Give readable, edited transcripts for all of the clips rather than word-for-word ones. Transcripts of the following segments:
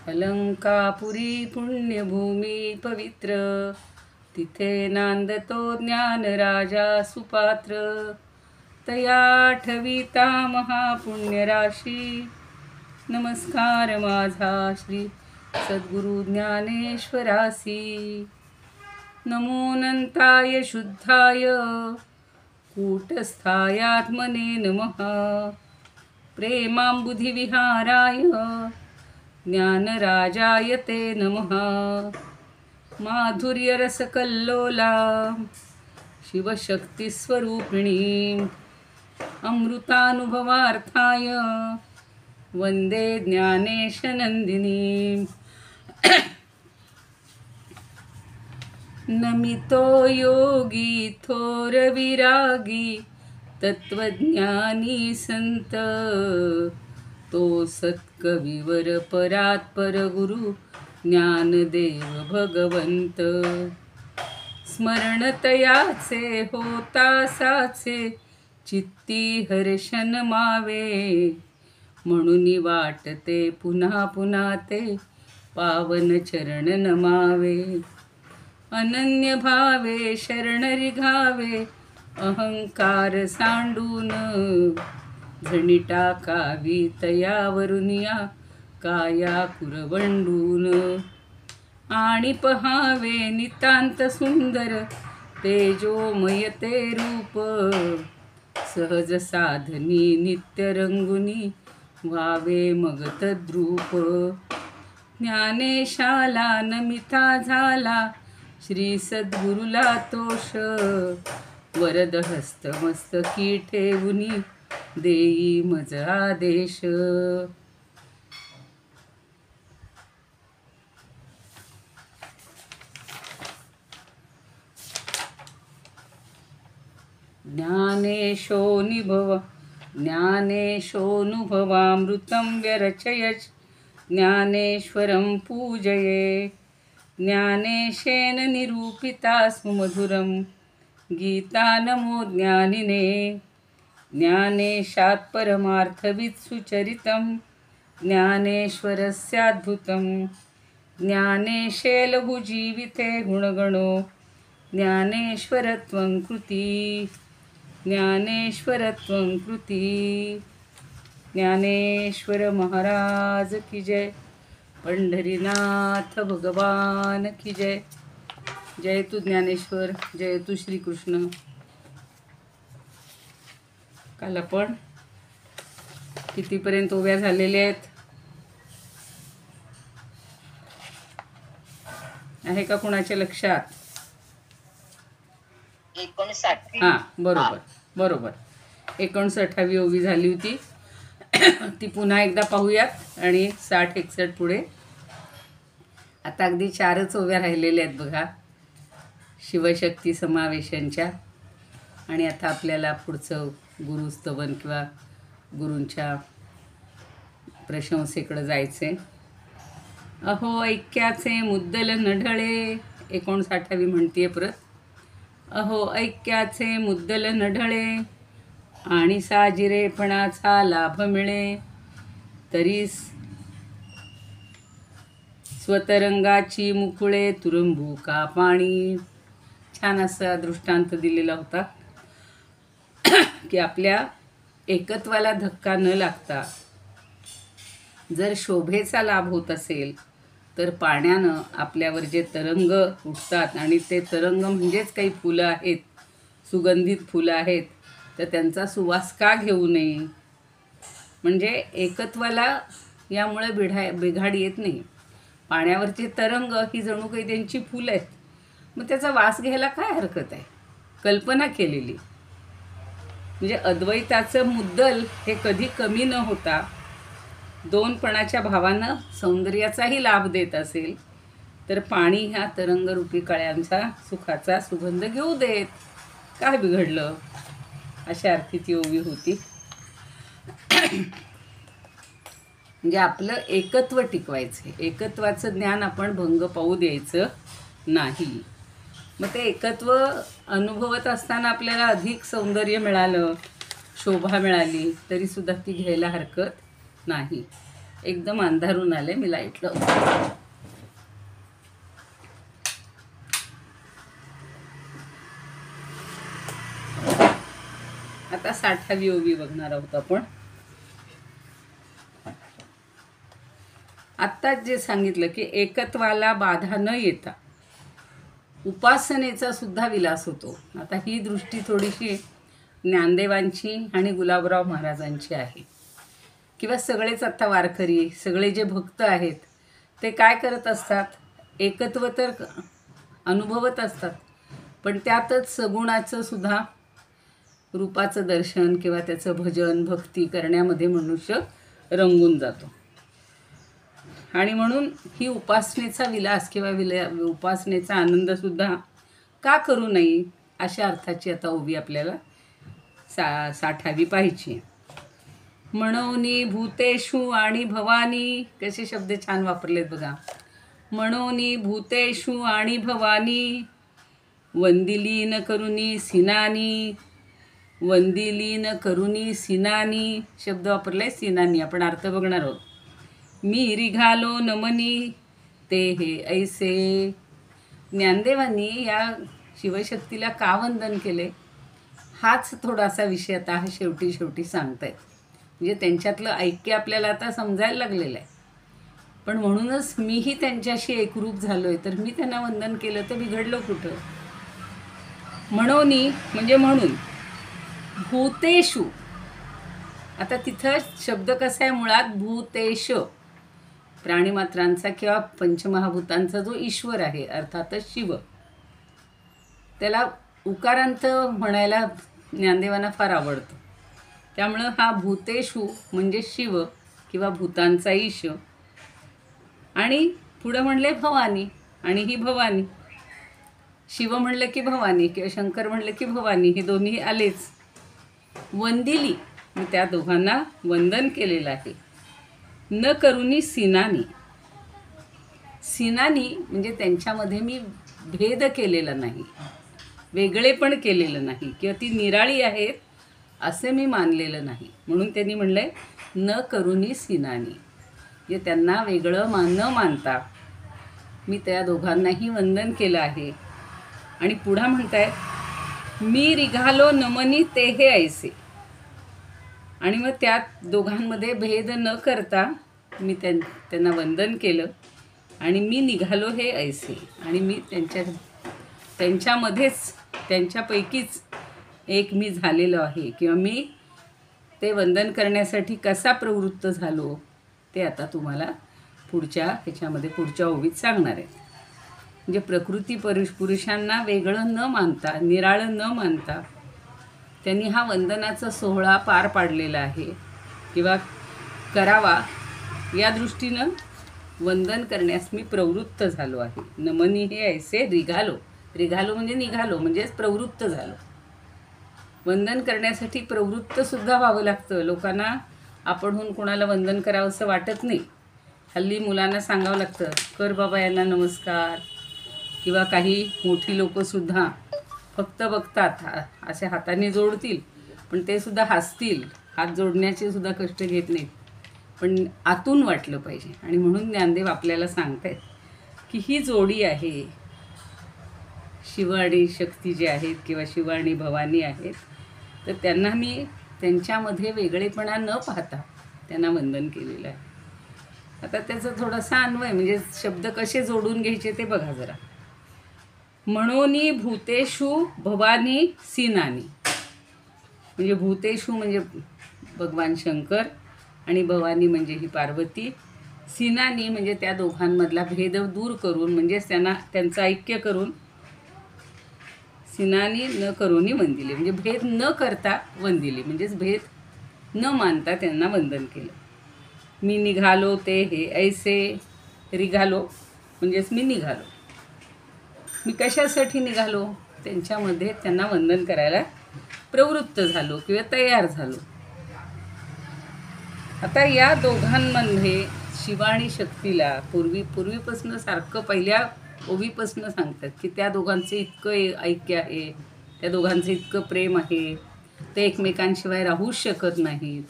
अलंकापुरी पुण्यभूमी पवित्र, तिथे नांदतो ज्ञान राजा सुपात्र. तया ठविता महापुण्यराशी, नमस्कार माझा श्री सद्गुरु ज्ञानेश्वरासी. नमोऽनंताय शुद्धाय कूटस्थायात्मने नमः. प्रेमांबुधिविहाराय ज्ञानराजाय ते नमः. माधुर्यरसकल्लोला शिवशक्तिस्वरूपिणी, अमृतानुभवार्थाय वंदे ज्ञानेशनंदिनी. नमितो योगी थोर विरागी, तत्वज्ञानी संत, तो सत्कविवर परात्पर गुरु ज्ञानदेव भगवंत. स्मरणतयाचे होता साचे, चित्ती हर्षन मावे, म्हणून वाटते पुन्हा पुन्हा ते पावन चरण नमावे. अनन्य भावे शरणरी घावे, अहंकार सांडून, झणी टाकावी तयावरुनिया काया कुरवंडून. आणि पहावे नितांत सुंदर, तेजोमय ते रूप, सहज साधनी नित्य रंगुनी, व्हावे मग तद्रूप. ज्ञानेशाला नमिता झाला, श्री सद्गुरुला तोष, वरद हस्त मस्तकी ठेवुनी, देई मज आदेश. ज्ञानेशोऽनुभवामृतं व्यरचयत्, ज्ञानेश्वरं पूजये. ज्ञानेशेन निरूपिता सुमधुरं, गीता नमो ज्ञानिने. ज्ञानेशात् परमार्थवित् सुचरितं, ज्ञानेश्वरस्याद्भुतं. ज्ञानेशे लघुजीविते गुणगणो, ज्ञानेश्वरत्वं कृती. ज्ञानेश्वरत्वं कृती. ज्ञानेश्वर महाराज की जय. पंढरीनाथ भगवान की जय. जय तू ज्ञानेश्वर, जय तू श्रीकृष्ण. काल आपण कितीपर्यंत उभ्या झालेल्या आहेत आहे का कुणाच्या लक्षात? 59. हां, बरोबर बरोबर. 59वी ओवी झाली होती. ती पुन्हा एकदा पाहूयात आणि 60-61 पुढे. आता अगदी 4च ओव्या राहिलेल्या आहेत बघा शिवशक्ती समावेशनच्या. आणि आता आपल्याला पुढचं गुरुस्तवन किंवा गुरूंच्या प्रशंसेकडं जायचे. अहो ऐक्याचे मुद्दल नढळे, 59वी म्हणतीये परत. अहो ऐक्याचे मुद्दल नढळे, आणि साजिरेपणाचा लाभ मिळे. तरी स्वतरंगाची मुकुळे तुरुंबू का पाणी. छान असा दृष्टांत दिलेला होता की आपल्या एकत्वाला धक्का न लागता जर शोभेचा लाभ होत असेल तर पाण्यानं आपल्यावर जे तरंग उठतात, आणि ते तरंग म्हणजेच काही फुलं आहेत, सुगंधित फुलं आहेत, तर त्यांचा सुवास का घेऊ नये. म्हणजे एकत्वाला यामुळे बिघाड येत नाही. पाण्यावरचे तरंग ही जणू काही त्यांची फुलं आहेत, मग त्याचा वास घ्यायला काय हरकत आहे. कल्पना केलेली म्हणजे अद्वैताचं मुद्दल हे कधी कमी न होता दोनपणाच्या भावानं सौंदर्याचाही लाभ देत असेल तर पाणी ह्या तरंगरूपी कळ्यांचा सुखाचा सुगंध घेऊ देत. काय बिघडलं, अशा अर्थी ती ओवी होती. म्हणजे आपलं एकत्व टिकवायचं, एकत्वाचं ज्ञान आपण भंग पाहू द्यायचं नाही. मग ते एकत्व अनुभवत असताना आपल्याला अधिक सौंदर्य मिळालं, शोभा मिळाली, तरीसुद्धा ती घ्यायला हरकत नाही. एकदम अंधारून आले, मी लाईट लावतो. आता 60वी ओवी बघणार आहोत आपण. आत्ताच जे सांगितलं की एकत्वाला बाधा न येता उपासनेचा सुद्धा विलास होतो. आता ही दृष्टी थोडीशी ज्ञानदेवांची आणि गुलाबराव महाराजांची आहे. किंवा सगळेच आता वारकरी, सगळे जे भक्त आहेत ते काय करत असतात, एकत्व तर अनुभवत असतात, पण त्यातच सगुणाचं सुद्धा रूपाचं दर्शन किंवा त्याचं भजन भक्ती करण्यामध्ये मनुष्य रंगून जातो. आणि म्हणून ही उपासनेचा विलास किंवा उपासनेचा आनंदसुद्धा का करू नये, अशा अर्थाची आता ओवी आपल्याला 60वी पाहिजे. मनोनी भूतेषु आणि भवानी, कसे शब्द छान वापरलेत बघा. मनोनी भूतेषु आणि भवानी, वंदिली न करुणी सिनानी, वंदिली न करुणी सिनानी शब्द वापरलाय, सिनानी. आपण अर्थ बघणार आहोत. मी रिघालो नमनी ते हे ऐसे. ज्ञानदेवांनी या शिवशक्तीला का वंदन केले, हाच थोडासा विषय आता हा शेवटी सांगतायत. म्हणजे त्यांच्यातलं ऐक्य आपल्याला आता समजायला लागलेलं आहे. पण म्हणूनच मीही त्यांच्याशी एकरूप झालो आहे, तर मी त्यांना वंदन केलं तर बिघडलो कुठं. म्हणोनी म्हणजे म्हणून, भूतेषु, आता तिथं शब्द कसा आहे मुळात, भूतेश, प्राणीमात्रांचा किंवा पंचमहाभूतांचा जो ईश्वर आहे अर्थातच शिव, त्याला उकारांत म्हणायला ज्ञानदेवांना फार आवडतं. त्यामुळं हा भूतेषु म्हणजे शिव किंवा भूतांचा ईश, आणि पुढं म्हणले भवानी, आणि ही भवानी. शिव म्हणलं की भवानी किंवा शंकर म्हणलं की भवानी, हे दोन्ही आलेच. वंदिली, मी त्या दोघांना वंदन केलेलं आहे. न करुणी सिनानी, सिनानी म्हणजे त्यांच्यामध्ये मी भेद केलेला नाही, वेगळेपण केलेलं नाही, किंवा ती निराळी आहेत असे मी मानलेलं नाही. म्हणून त्यांनी म्हणलंय न करुणी सिनानी, म्हणजे त्यांना वेगळं न मानता मी त्या दोघांनाही वंदन केलं आहे. आणि पुढं म्हणताय मी रिघालो नमनी ते हे ऐसे, आणि मग त्या दोघांमध्ये भेद न करता मी त्यांना वंदन केलं, आणि मी निघालो हे ऐसे, आणि मी त्यांच्यामध्येच त्यांच्यापैकीच एक मी झालेलो आहे, किंवा मी ते वंदन करण्यासाठी कसा प्रवृत्त झालो ते आता तुम्हाला पुढच्या ओवीत सांगणार आहे. म्हणजे प्रकृती पुरुषांना वेगळं न मानता, निराळं न मानता त्यांनी हा वंदनाचा सोहळा पार पाडलेला आहे, किंवा करावा या दृष्टीनं वंदन करण्यास मी प्रवृत्त झालो आहे. नमनी हे ऐसे रिघालो, रिघालो म्हणजे निघालो, म्हणजेच प्रवृत्त झालो. वंदन करण्यासाठी प्रवृत्तसुद्धा व्हावं लागतं. लोकांना आपणहून कोणाला वंदन करावं असं वाटत नाही. हल्ली मुलांना सांगावं लागतं, कर बाबा यांना नमस्कार, किंवा काही मोठी लोकंसुद्धा फक्त बघतात, असे हाताने जोडतील, पण ते सुद्धा हसतील, हात जोडण्याचे सुद्धा कष्ट घेत नाहीत. पण आतून वाटलं पाहिजे. आणि म्हणून ज्ञानदेव आपल्याला सांगतायत की ही जोडी आहे, शिव आणि शक्ती जे आहेत किंवा शिव आणि भवानी आहेत, तर त्यांना मी त्यांच्यामध्ये वेगळेपणा न पाहता त्यांना वंदन केलेलं आहे. आता त्याचा थोडासा अन्वय म्हणजे शब्द कसे जोडून घ्यायचे ते बघा जरा. मनोनी भूतेषु भवानी सिनानी, म्हणजे भूतेषु म्हणजे भगवान शंकर, आणि भवानी म्हणजे ही पार्वती. सिनानी म्हणजे त्या दोघांमधला भेद दूर करून, म्हणजेच त्यांचं ऐक्य करून, सिनानी न करुणी वंदिली, म्हणजे भेद न करता वंदिली, म्हणजेच भेद न मानता त्यांना वंदन केलं. मी निघालो ते हे ऐसे, रिघालो म्हणजेच मी निघालो. मी कशासाठी निघालो, त्यांच्यामध्ये त्यांना वंदन करायला प्रवृत्त झालो किंवा तयार झालो. आता या दोघांमध्ये शिव आणि शक्तीला पूर्वीपासून सारखं पहिल्या ओवीपासून सांगतात की त्या दोघांचं इतकं ऐक्य आहे, त्या दोघांचं इतकं प्रेम आहे, ते एकमेकांशिवाय राहूच शकत नाहीत.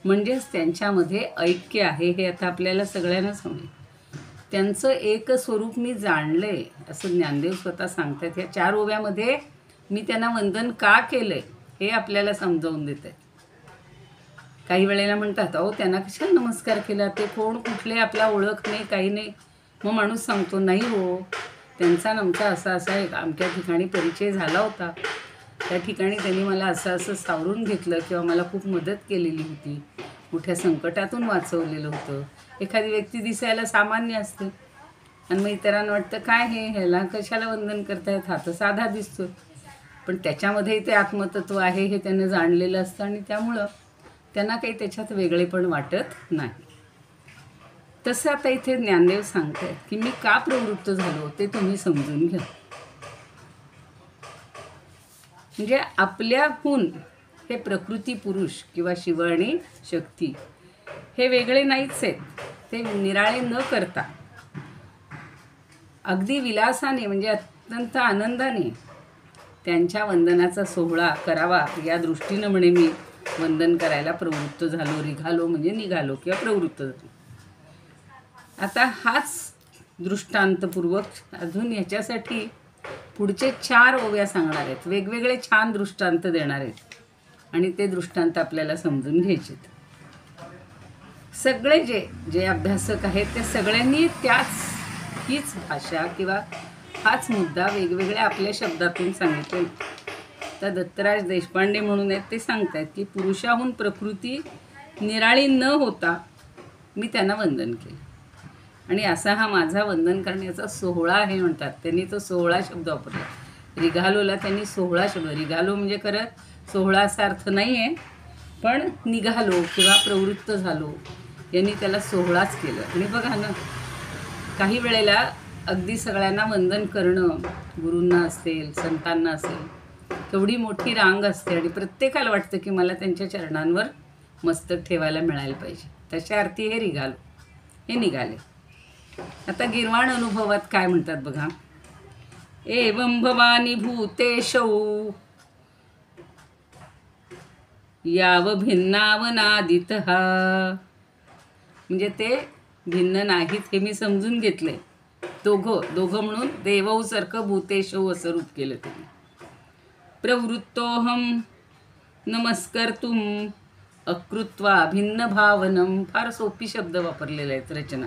म्हणजेच त्यांच्यामध्ये ऐक्य आहे हे आता आपल्याला सगळ्यांना समजेल. त्यांचं एक स्वरूप मी जाणले असं ज्ञानदेव स्वतः सांगतात. ह्या 4 ओव्यामध्ये मी त्यांना वंदन का केलंय हे आपल्याला समजावून देत आहेत. काही वेळेला म्हणतात अहो त्यांना कशाला नमस्कार केला, ते कोण कुठले, आपला ओळख नाही काही नाही. मग माणूस सांगतो नाही हो, त्यांचा नमचा असा एक अमक्या ठिकाणी परिचय झाला होता, त्या ठिकाणी त्यांनी मला असं सावरून घेतलं किंवा मला खूप मदत केलेली होती, मोठ्या संकटातून वाचवलेलं होतं. एखादी व्यक्ती दिसायला सामान्य असते आणि मग इतरांना वाटतं काय ह्याला कशाला वंदन करतायत, हा तर साधा दिसतो. पण त्याच्यामध्ये ते आत्मतत्व आहे हे त्यानं जाणलेलं असतं आणि त्यामुळं त्यांना काही त्याच्यात वेगळेपण वाटत नाही. तसं आता इथे ज्ञानदेव सांगतायत की मी का प्रवृत्त झालो ते तुम्ही समजून घ्या. म्हणजे आपल्याहून हे प्रकृती पुरुष किंवा शिव आणि शक्ती हे वेगळे नाहीच आहेत. ते निराळे न करता अगदी विलासाने म्हणजे अत्यंत आनंदाने त्यांच्या वंदनाचा सोहळा करावा या दृष्टीनं म्हणे मी वंदन करायला प्रवृत्त झालो. रिघालो म्हणजे निघालो किंवा प्रवृत्त झालो. आता हाच दृष्टांतपूर्वक अजून ह्याच्यासाठी पुढचे 4 ओव्या सांगणार आहेत. वेगवेगळे छान दृष्टांत देणार आहेत आणि ते दृष्टांत आपल्याला समजून घ्यायचे. सगळे जे अभ्यासक आहेत त्या सगळ्यांनी हीच भाषा किंवा हाच मुद्दा वेगवेगळ्या आपल्या शब्दातून सांगितले. तर दत्तराज देशपांडे म्हणून आहेत ते सांगतात की पुरुषाहून प्रकृती निराळी न होता मी त्यांना वंदन केलं आणि असा हा माझा वंदन करण्याचा सोहळा आहे म्हणतात. त्यांनी तो सोहळा शब्द वापरला. रिघालोला त्यांनी सोहळा शब्द, रिघालो म्हणजे खरं सोहळा असा अर्थ नाही आहे, पण निघालो किंवा प्रवृत्त झालो यांनी त्याला सोहळाच केलं. आणि बघा ना, काही वेळेला अगदी सगळ्यांना वंदन करणं, गुरूंना असेल संतांना असेल, केवढी मोठी रांग असते आणि प्रत्येकाला वाटतं की मला त्यांच्या चरणांवर मस्तक ठेवायला मिळायला पाहिजे. तशा अर्थी हे रिघालो, हे निघाले. आता गिरवाण अनुभवात काय म्हणतात बघा. एवं भवानी भूतेशौ याव भिन्नावनादितः. म्हणजे ते भिन्न नाहीत हे मी समजून घेतले. दोघं म्हणून देवौसारखं भूतेशौ असं रूप केलं त्यांनी. प्रवृत्तोहम नमस्कर्तुम अकृत्वा भिन्न भावनम. फार सोपी शब्द वापरलेले आहेत रचना.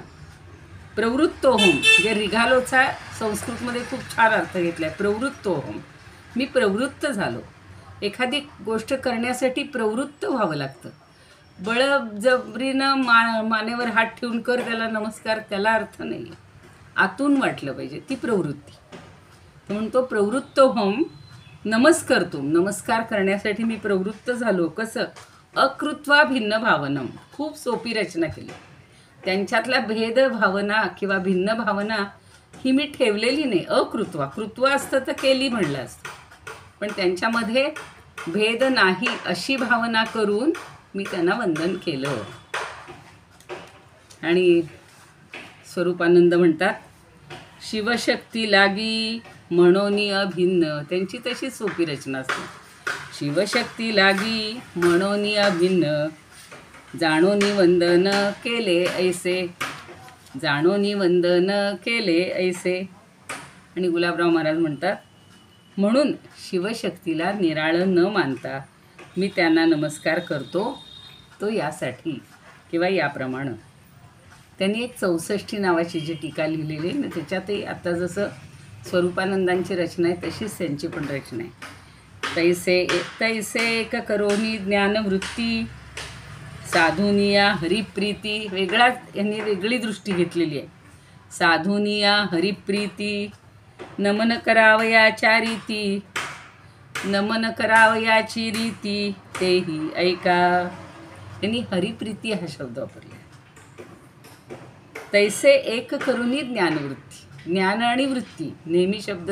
प्रवृत्तोहम जे रिघालोचा संस्कृतमध्ये खूप छान अर्थ घेतला आहे. प्रवृत्तोहम मी प्रवृत्त झालो. एखादी गोष्ट करण्यासाठी प्रवृत्त व्हावं लागतं. बळजबरीनं मानेवर हात ठेवून कर त्याला नमस्कार, त्याला अर्थ नाही आहे. आतून वाटलं पाहिजे ती प्रवृत्ती. तो म्हणतो प्रवृत्तोहम नमस्कर्तुम. नमस्कार करण्यासाठी मी प्रवृत्त झालो. कसं? अकृत्वा भिन्न भावनम. खूप सोपी रचना केली. त्यांच्यातल्या भेद भावना किंवा भिन्न भावना ही मी ठेवलेली नाही. अकृत्वा, कृत्वा असतं तर केली म्हणलं असतं, पण त्यांच्यामध्ये भेद नाही अशी भावना करून मी त्यांना वंदन केलं. आणि स्वरूपानंद म्हणतात शिवशक्ती लागी म्हणून अभिन्न. त्यांची तशी सोपी रचना असते. शिवशक्ती लागी म्हणून अभिन्न जाणोनी वंदन केले ऐसे. जाणोनी वंदन केले ऐसे. आणि गुलाबराव महाराज म्हणतात म्हणून शिवशक्तीला निराळं न मानता मी त्यांना नमस्कार करतो, तो यासाठी किंवा याप्रमाणे. त्यांनी एक 64 नावाची जी टीका लिहिलेली आहे ना, त्याच्यातही आता जसं स्वरूपानंदांची रचना आहे तशीच त्यांची पण रचना आहे. तैसे एक करोनी ज्ञानवृत्ती साधुनिया हरिप्रीती. यांनी वेगळी दृष्टी घेतलेली आहे. साधुनिया हरिप्रीती नमन करावयाच्या रीती. नमन करावयाची रीती तेही ऐका. यांनी हरिप्रीती हा शब्द वापरला. तैसे एक करुनी ज्ञानवृत्ती. ज्ञान आणि वृत्ती नेहमी शब्द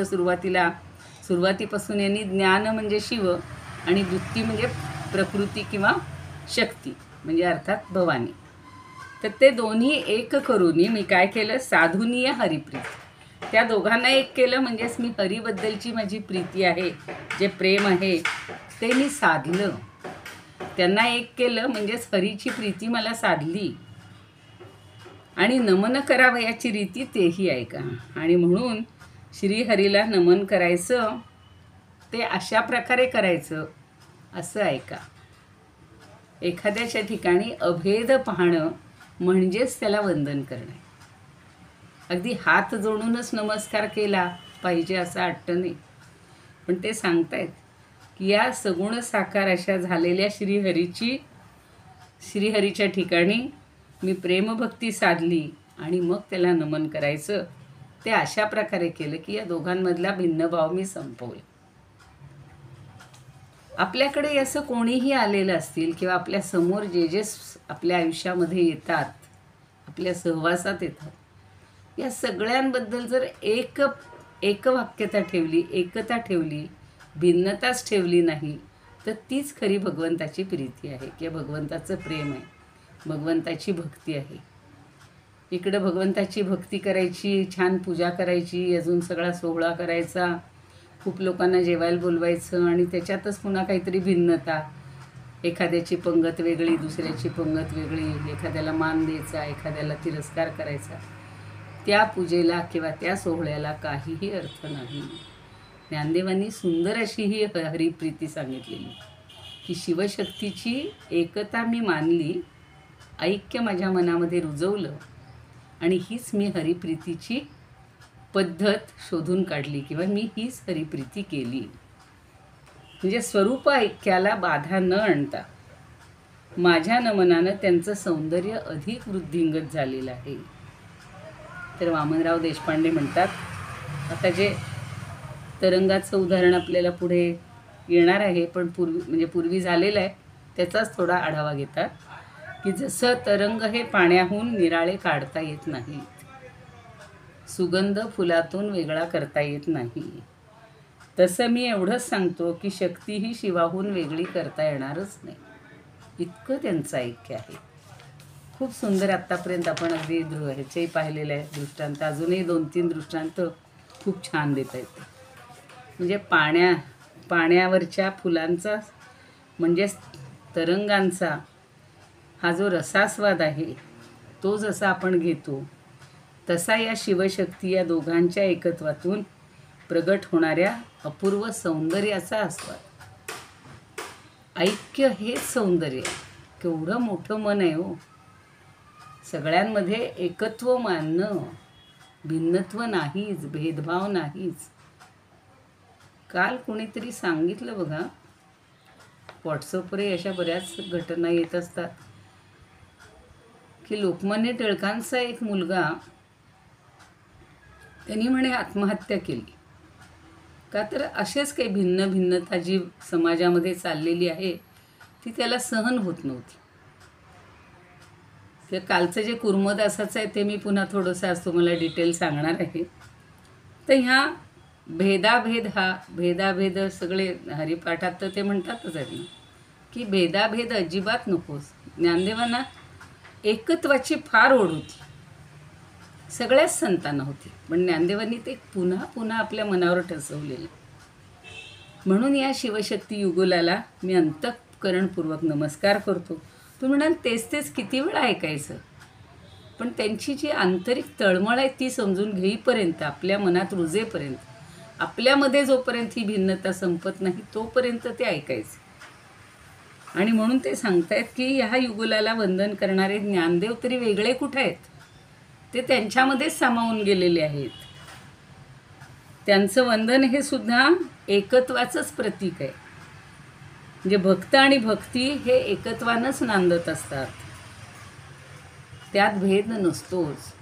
सुरुवातीपासून यांनी ज्ञान म्हणजे शिव आणि वृत्ती म्हणजे प्रकृती किंवा शक्ती म्हणजे अर्थात भवानी. तर ते दोन्ही एक करूनी मी काय केलं? साधुनीय हरिप्रीती. त्या दोघांना एक केलं म्हणजेच मी हरीबद्दलची माझी प्रीती आहे, जे प्रेम आहे ते मी साधलं. त्यांना एक केलं म्हणजेच हरीची प्रीती मला साधली. आणि नमन करावयाची रीती तेही ऐका. आणि म्हणून श्रीहरीला नमन करायचं ते अशा प्रकारे करायचं असं ऐका. एखाद्याच्या ठिकाणी अभेद पाहणं म्हणजेच त्याला वंदन करणे. अगदी हात जोडूनच नमस्कार केला पाहिजे असं अट्ट नाही. पण ते सांगतायत की या सगुण साकार अशा झालेल्या श्रीहरीच्या ठिकाणी मी प्रेमभक्ती साधली आणि मग त्याला नमन करायचं ते अशा प्रकारे केलं की या दोघांमधला भिन्नभाव मी संपवला. आपल्याकडे असं कोणीही आलेलं असतील किंवा आपल्या समोर जे आपल्या आयुष्यामध्ये येतात, आपल्या सहवासात येतात, या सगळ्यांबद्दल जर एकवाक्यता ठेवली, एकता ठेवली, भिन्नताच ठेवली नाही तर तीच खरी भगवंताची प्रीती आहे किंवा भगवंताचं प्रेम आहे, भगवंताची भक्ती आहे. इकडं भगवंताची भक्ती करायची, छान पूजा करायची, अजून सगळा सोहळा करायचा, खूप लोकांना जेवायला बोलवायचं आणि त्याच्यातच पुन्हा काहीतरी भिन्नता, एखाद्याची पंगत वेगळी, दुसऱ्याची पंगत वेगळी, एखाद्याला मान द्यायचा, एखाद्याला तिरस्कार करायचा. त्या पूजेला किंवा त्या सोहळ्याला काहीही अर्थ नाही. ज्ञानदेवांनी सुंदर अशी ही हरिप्रीती सांगितलेली की शिवशक्तीची एकता मी मानली, ऐक्य माझ्या मनामध्ये रुजवलं आणि हीच मी हरिप्रीतीची पद्धत शोधून काढली किंवा मी हीच हरिप्रीती केली. म्हणजे स्वरूप ऐक्याला बाधा न आणता माझ्या नमनानं त्यांचं सौंदर्य अधिक वृद्धिंगत झालेलं आहे. तर वामनराव देशपांडे म्हणतात, आता जे तरंगाचं उदाहरण आपल्याला पुढे येणार आहे पण पूर्वी झालेलं आहे त्याचाच थोडा आढावा घेतात की जसं तरंग हे पाण्याहून निराळे काढता येत नाहीत, सुगंध फुलातून वेगळा करता येत नाही, तसं मी एवढंच सांगतो की शक्ती ही शिवाहून वेगळी करता येणारच नाही. इतकं त्यांचं ऐक्य आहे. खूप सुंदर. आत्तापर्यंत आपण अगदी ह्याचेही पाहिलेलं आहे दृष्टांत. अजूनही 2-3 दृष्टांत खूप छान देता येते. म्हणजे पाण्यावरच्या फुलांचा म्हणजेच तरंगांचा हा जो रसास्वाद आहे तो जसा आपण घेतो तसा या शिवशक्ती या दोघांच्या एकत्वातून प्रगट होणाऱ्या अपूर्व सौंदर्याचा आस्वाद. ऐक्य हेच सौंदर्य. केवढं मोठं मन आहे हो. सगळ्यांमध्ये एकत्व मानणं, भिन्नत्व नाहीच, भेदभाव नाहीच. काल कोणीतरी सांगितलं बघा, व्हॉट्सअपवर अशा बऱ्याच घटना येत असतात की लोकमान्य टिळकांचा एक मुलगा, त्यांनी म्हणे आत्महत्या केली. का तर असेच काही भिन्नता जी समाजामध्ये चाललेली आहे ती त्याला सहन होत नव्हती. ते कालचं जे कुर्मदासाचं आहे ते मी पुन्हा थोडंसं आज तुम्हाला डिटेल सांगणार आहे. तर ह्या भेदाभेद सगळे हरिपाठात तर ते म्हणतातच आहे की भेदाभेद अजिबात नकोस. ज्ञानदेवांना एकत्वाची फार ओढ होती, सगळ्याच संतांना होती, पण ज्ञानदेवांनी ते पुन्हा पुन्हा आपल्या मनावर ठसवलेलं. म्हणून या शिवशक्ती युगुलाला मी अंतःकरणपूर्वक नमस्कार करतो. तुम्ही म्हणाल तेच किती वेळा ऐकायचं, पण त्यांची जी आंतरिक तळमळ आहे ती समजून घेईपर्यंत, आपल्या मनात रुजेपर्यंत, आपल्यामध्ये जोपर्यंत ही भिन्नता संपत नाही तोपर्यंत ते ऐकायचं. आणि म्हणून ते सांगतायत की ह्या युगुलाला वंदन करणारे ज्ञानदेव तरी वेगळे कुठे आहेत, ते त्यांच्यामध्येच सामावून गेलेले आहेत. त्यांचं वंदन हे सुद्धा एकत्वाचंच प्रतीक आहे. म्हणजे भक्त आणि भक्ती हे एकत्वानंच नांदत असतात, त्यात भेद नसतोच.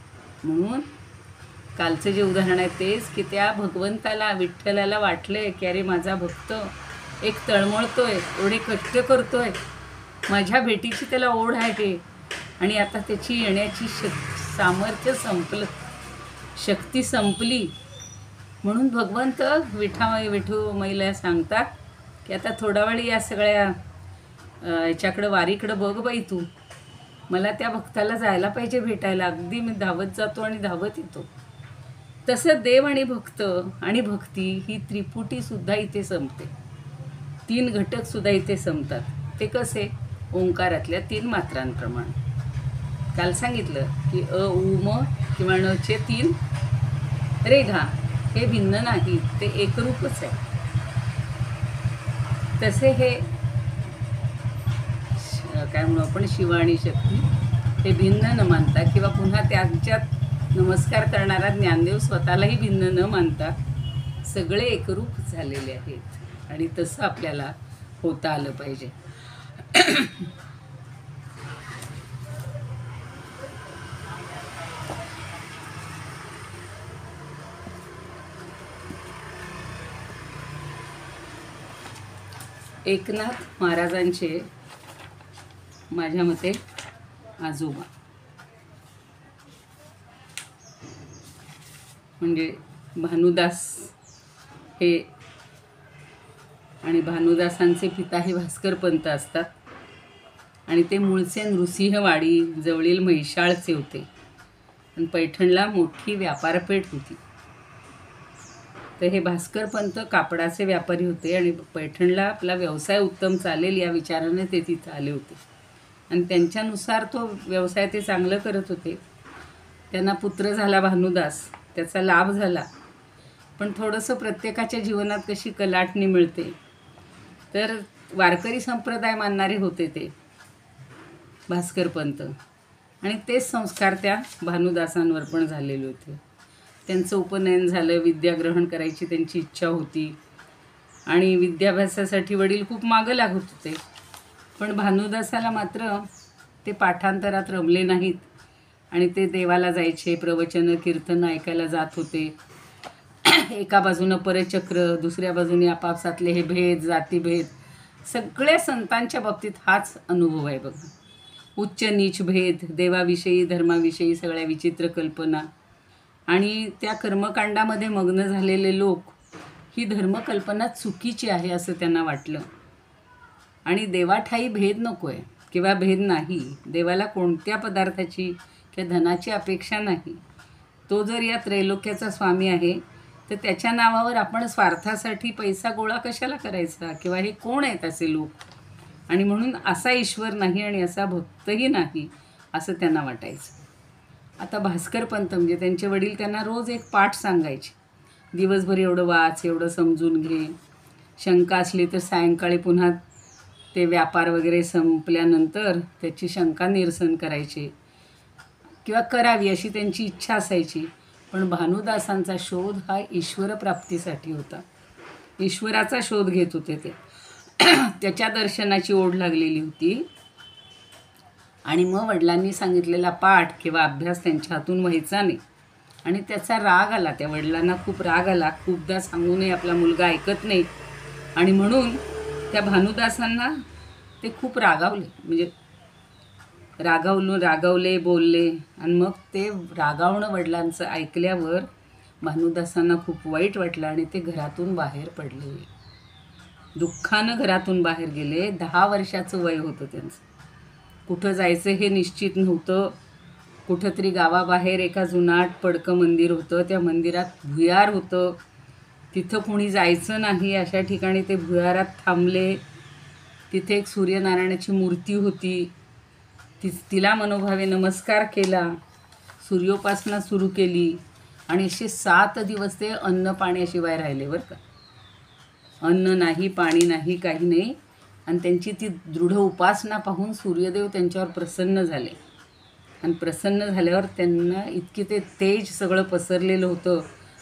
म्हणून कालचं जे उदाहरण आहे तेच की त्या भगवंताला, विठ्ठलाला वाटलंय की अरे माझा भक्त एक तळमळतोय, एवढे कष्ट करतोय, माझ्या भेटीची त्याला ओढ आहे आणि आता त्याची येण्याची सामर्थ्य संपलं, शक्ती संपली. म्हणून भगवंत विठुमाईला सांगतात की आता थोडा वेळ या सगळ्या ह्याच्याकडं वारीकडं बघ बाई तू, मला त्या भक्ताला जायला पाहिजे भेटायला. अगदी मी धावत जातो आणि धावत येतो. तसं देव आणि भक्त आणि भक्ती ही त्रिपुटीसुद्धा इथे संपते, 3 घटकसुद्धा इथे संपतात. ते कसे? ओंकारातल्या 3 मात्रांप्रमाणे. काल सांगितलं की अ उ म किंवा णचे 3 रेघा हे भिन्न नाही, ते एकरूपच आहे. तसे हे काय म्हणू आपण शिव आणि शक्ती हे भिन्न न मानता किंवा पुन्हा त्यांच्यात नमस्कार करणारा ज्ञानदेव स्वतःलाही भिन्न न मानता सगळे एकरूप झालेले आहेत आणि तसं आपल्याला होता आलं पाहिजे. एकनाथ महाराजांचे माझ्या मते आजोबा म्हणजे भानुदास हे, आणि भानुदासांचे पिता हे भास्कर पंत असतात आणि ते मूळचे नृसिंहवाडी जवळील म्हैसाळचे होते आणि पैठणला मोठी व्यापारपेठ होती. तर हे भास्कर पंत कापडाचे व्यापारी होते आणि पैठणला आपला व्यवसाय उत्तम चालेल या विचाराने ते तिथं आले होते आणि त्यांच्यानुसार तो व्यवसाय ते चांगलं करत होते. त्यांना पुत्र झाला भानुदास, त्याचा लाभ झाला. पण थोडंसं प्रत्येकाच्या जीवनात कशी कलाटणी मिळते, तर वारकरी संप्रदाय मानणारे होते ते भास्कर पंत आणि तेच संस्कार त्या भानुदासांवर पण झालेले होते. त्यांचं उपनयन झालं, विद्या ग्रहण करायची त्यांची इच्छा होती आणि विद्याभ्यासासाठी वडील खूप मागं लागत होते. पण भानुदासाला मात्र ते पाठांतरात रमले नाहीत आणि ते देवाला जायचे, प्रवचन कीर्तन ऐकायला जात होते. एका बाजूनं परचक्र, दुसऱ्या बाजूने आपापसातले हे भेद, जातीभेद, सगळ्या संतांच्या बाबतीत हाच अनुभव आहे बघा. उच्च नीच भेद, देवाविषयी धर्माविषयी सगळ्या विचित्र कल्पना आणि त्या कर्मकांडामध्ये मग्न झालेले लोक ही धर्मकल्पना चुकीची आहे असं त्यांना वाटलं आणि देवाठाई भेद नको आहे किंवा भेद नाही. देवाला कोणत्या पदार्थाची किंवा धनाची अपेक्षा नाही. तो जर या त्रैलोक्याचा स्वामी आहे तर त्याच्या नावावर आपण स्वार्थासाठी पैसा गोळा कशाला करायचा किंवा हे कोण आहेत असे लोक, आणि म्हणून असा ईश्वर नाही आणि असा भक्तही नाही असं त्यांना वाटायचं. आता भास्कर पंत म्हणजे त्यांचे वडील त्यांना रोज एक पाठ सांगायचे, दिवसभर एवढं वाच, एवढं समजून घे, शंका असली तर सायंकाळी पुन्हा ते व्यापार वगैरे संपल्यानंतर त्याची शंका निरसन करायचे किंवा करावी अशी त्यांची इच्छा असायची. पण भानुदासांचा शोध हा ईश्वरप्राप्तीसाठी होता. ईश्वराचा शोध घेत होते ते. त्याच्या दर्शनाची ओढ लागलेली होती आणि मग वडिलांनी सांगितलेला पाठ किंवा अभ्यास त्यांच्या हातून व्हायचा नाही आणि त्याचा राग आला. त्या वडिलांना खूप राग आला. खूपदा सांगूनही आपला मुलगा ऐकत नाही आणि म्हणून त्या भानुदासांना ते खूप रागावले, म्हणजे रागावले, बोलले आणि मग ते रागावणं वडिलांचं ऐकल्यावर भानुदासांना खूप वाईट वाटलं आणि ते घरातून बाहेर पडले. दुःखानं घरातून बाहेर गेले. 10 वर्षाचं वय होतं त्यांचं. कुठं जायचं हे निश्चित नव्हतं. कुठंतरी गावाबाहेर एका जुनाट पडकं मंदिर होतं, त्या मंदिरात भुयार होतं, तिथं कोणी जायचं नाही अशा ठिकाणी ते भुयारात थांबले. तिथे एक सूर्यनारायणाची मूर्ती होती. तिला मनोभावे नमस्कार केला, सूर्योपासना सुरू केली आणि असे 7 दिवस ते अन्न पाण्याशिवाय राहिले बरं का. अन्न नाही, पाणी नाही, काही नाही. आणि त्यांची ती दृढ उपासना पाहून सूर्यदेव त्यांच्यावर प्रसन्न झाले आणि प्रसन्न झाल्यावर त्यांना इतकी ते तेज सगळं पसरलेलं होतं,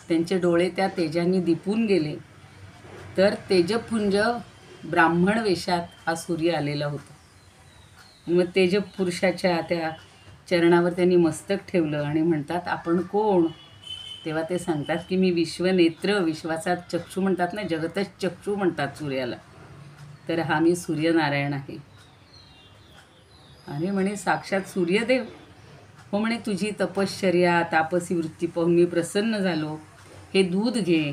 त्यांचे डोळे त्या तेजाने दिपून गेले. तर तेजपुंज ब्राह्मण वेशात हा सूर्य आलेला होता. मग तेजपुरुषाच्या त्या चरणावर त्यांनी मस्तक ठेवलं आणि म्हणतात, आपण कोण? तेव्हा ते सांगतात की मी विश्वनेत्र, विश्वाचा चक्षू म्हणतात ना, जगतच चक्षू म्हणतात सूर्याला, तर हा मी सूर्यनारायण आहे. आणि म्हणे साक्षात सूर्यदेव. हो म्हणे, तुझी तपश्चर्या, तापसी वृत्ती पाहून मी प्रसन्न झालो. हे दूध घे.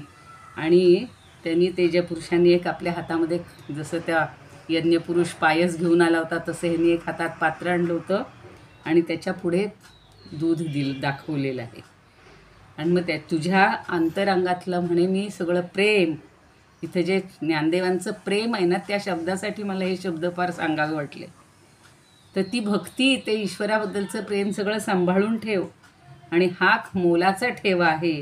आणि त्यांनी तेजपुरुषांनी एक आपल्या हातामध्ये, जसं त्या यज्ञपुरुष पायस घेऊन आला होता तसं ह्यांनी एक हातात पात्र आणलं होतं आणि त्याच्या पुढे दूध दाखवलेलं आहे. आणि मग त्या तुझ्या अंतरंगातलं म्हणे मी सगळं प्रेम, इथं जे ज्ञानदेवांचं प्रेम आहे ना, त्या शब्दासाठी मला हे शब्द फार सांगावे वाटले. तर ती भक्ती, ते ईश्वराबद्दलचं प्रेम सगळं सांभाळून ठेव. आणि हा मोलाचा ठेवा आहे,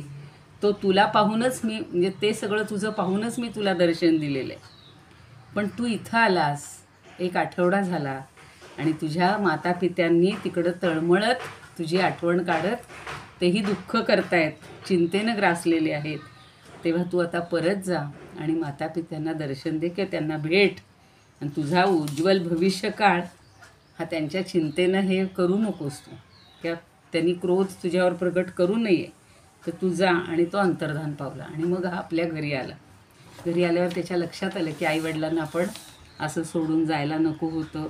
तो तुला पाहूनच मी, म्हणजे ते सगळं तुझं पाहूनच मी तुला दर्शन दिलेलं आहे. पण तू इथं आलास, 1 आठवडा झाला आणि तुझ्या मातापित्यांनी तिकडं तळमळत तुझी आठवण काढत तेही दुःख करतायत, चिंतेनं ग्रासलेले आहेत. तेव्हा तू आता परत जा आणि मातापित्यांना दर्शन दे, किंवा त्यांना भेट. आणि तुझा उज्ज्वल भविष्यकाळ हा त्यांच्या चिंतेनं हे करू नकोस तू, किंवा त्यांनी क्रोध तुझ्यावर प्रगट करू नये. तर तू जा. आणि तो अंतर्धान पावला. आणि मग हा आपल्या घरी आला. घरी आल्यावर त्याच्या लक्षात आलं की आईवडिलांना आपण असं सोडून जायला नको होतं.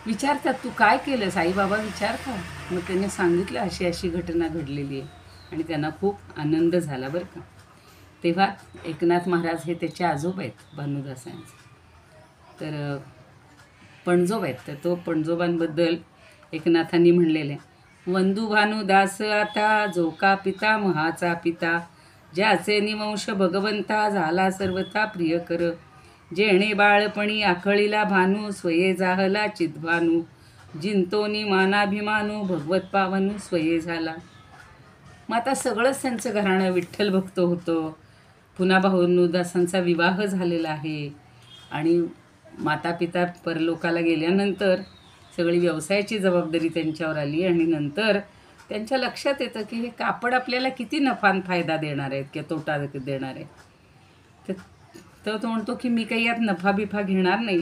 विचारतात, तू काय केलंस? आईबाबा विचारतात. मग त्याने सांगितलं अशी अशी घटना घडलेली आहे. आणि त्यांना खूप आनंद झाला बरं का. तेव्हा एकनाथ महाराज हे त्याचे आजोबा आहेत भानुदासांचे. तर पणजोब आहेत. तर तो पणजोबांबद्दल एकनाथांनी म्हणलेलं आहे, वंदू भानुदास आता जो का पिता महाचा पिता, ज्याचे निवंश भगवंता झाला सर्वथा प्रिय कर. जेणे बाळपणी आखळीला भानू, स्वये जाहला चिद्भानू, जिंतोनी मानाभिमानू, भगवत पावनू स्वये झाला. मग आता सगळंच त्यांचं घराणं विठ्ठल भक्त होतं. पुन्हा भानुदासांचा विवाह झालेला आहे. आणि माता पिता परलोकाला गेल्यानंतर सगळी व्यवसायाची जबाबदारी त्यांच्यावर आली. आणि नंतर त्यांच्या लक्षात येतं की हे कापड आपल्याला किती नफा फायदा देणार आहेत किंवा तोटा देणार आहे. तर तो म्हणतो की मी काही यात नफा बिफा घेणार नाही.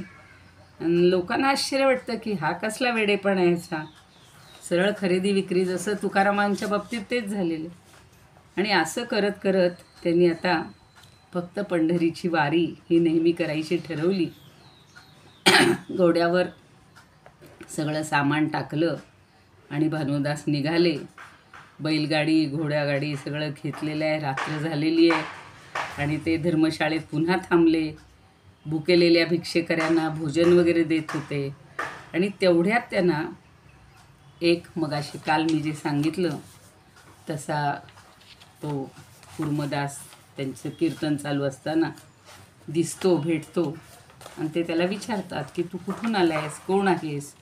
आणि लोकांना आश्चर्य वाटतं की हा कसला वेडेपणा आहे ह्याचा. सरळ खरेदी विक्री, जसं तुकारामांच्या बाबतीत तेच झालेलं. आणि असं करत करत त्यांनी आता फक्त पंढरीची वारी ही नेहमी करायची ठरवली. घोड्यावर सगळं सामान टाकलं आणि भानुदास निघाले. बैलगाडी, घोड्यागाडी सगळं घेतलेलं आहे. रात्र झालेली आहे. आणि ते धर्मशाळेत पुन्हा थांबले. भुकेलेल्या भिक्षेकऱ्यांना भोजन वगैरे देत होते. आणि तेवढ्यात त्यांना एक, मगाशी काल मी जे सांगितलं तसा तो कुर्मदास त्यांचं कीर्तन चालू असताना दिसतो, भेटतो. आणि ते त्याला विचारतात की तू कुठून आला आहेस, कोण आहेस?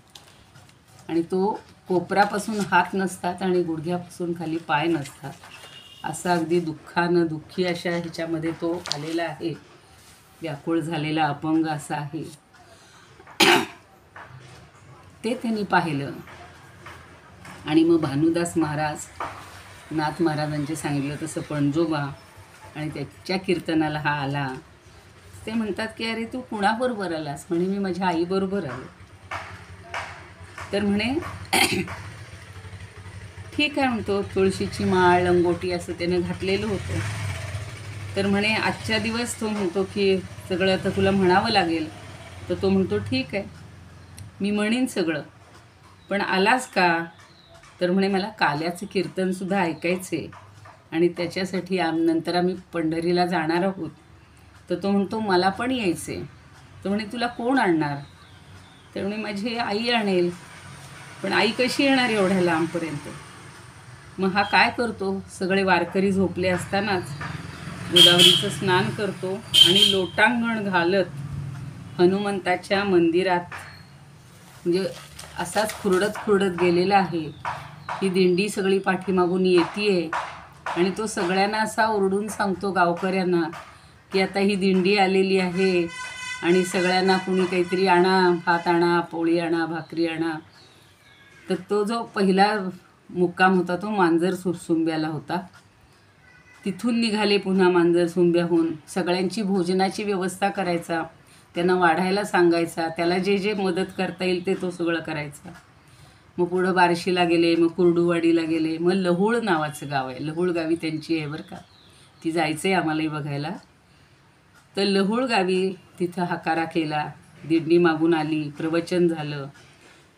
आणि तो कोपरापासून हात नसतात आणि गुडघ्यापासून खाली पाय नसतात, असा अगदी दुःखानं दुःखी अशा ह्याच्यामध्ये तो आलेला आहे. व्याकुळ झालेला अपंग असा आहे. ते त्यांनी पाहिलं. आणि मग भानुदास महाराज, नाथ महाराजांचे सांगितलं तसं पणजोबा आणि त्याच्या कीर्तनाला हा आला. ते म्हणतात की अरे तू कुणाबरोबर आलास? म्हणे मी माझ्या आईबरोबर आलो. तर म्हणे ठीक आहे म्हणतो, तुळशीची माळ, लंगोटी असं त्याने घातलेलं होतं. तर म्हणे आजच्या दिवस तो म्हणतो की सगळं आता तुला म्हणावं लागेल. तर तो म्हणतो ठीक आहे, मी म्हणीन सगळं, पण आलास का? तर म्हणे मला काल्याचं कीर्तनसुद्धा ऐकायचे आणि त्याच्यासाठी नंतर आम्ही पंढरीला जाणार आहोत. तर तो म्हणतो मला पण यायचे. तर म्हणे तुला कोण आणणार? तर म्हणे माझी आई आणेल. पण आई कशी येणार एवढ्या लांबपर्यंत? मग हा काय करतो, सगळे वारकरी झोपले असतानाच गोदावरीचं स्नान करतो आणि लोटांगण घालत हनुमंताच्या मंदिरात, म्हणजे असाच खुरडत गेलेला आहे. ही दिंडी सगळी पाठीमागून येतीये आणि तो सगळ्यांना असा ओरडून सांगतो गावकऱ्यांना की आता ही दिंडी आलेली आहे आणि सगळ्यांना कुणी काहीतरी आणा, भात आणा, पोळी आणा, भाकरी आणा. तर तो जो पहिला मुक्काम होता तो मांजर सुंब्याला होता. तिथून निघाले पुन्हा मांजर सुंब्याहून. सगळ्यांची भोजनाची व्यवस्था करायचा, त्यांना वाढायला सांगायचा, त्याला जे जे मदत करता येईल ते तो सगळं करायचा. मग पुढं बार्शीला गेले, मग कुर्डुवाडीला गेले, मग लहुळ नावाचं गाव आहे, लहुळ गावी त्यांची आहे बरं का, ती जायचं आहे आम्हालाही बघायला. तर लहुळ गावी तिथं हाकारा केला, दिंडी मागून आली, प्रवचन झालं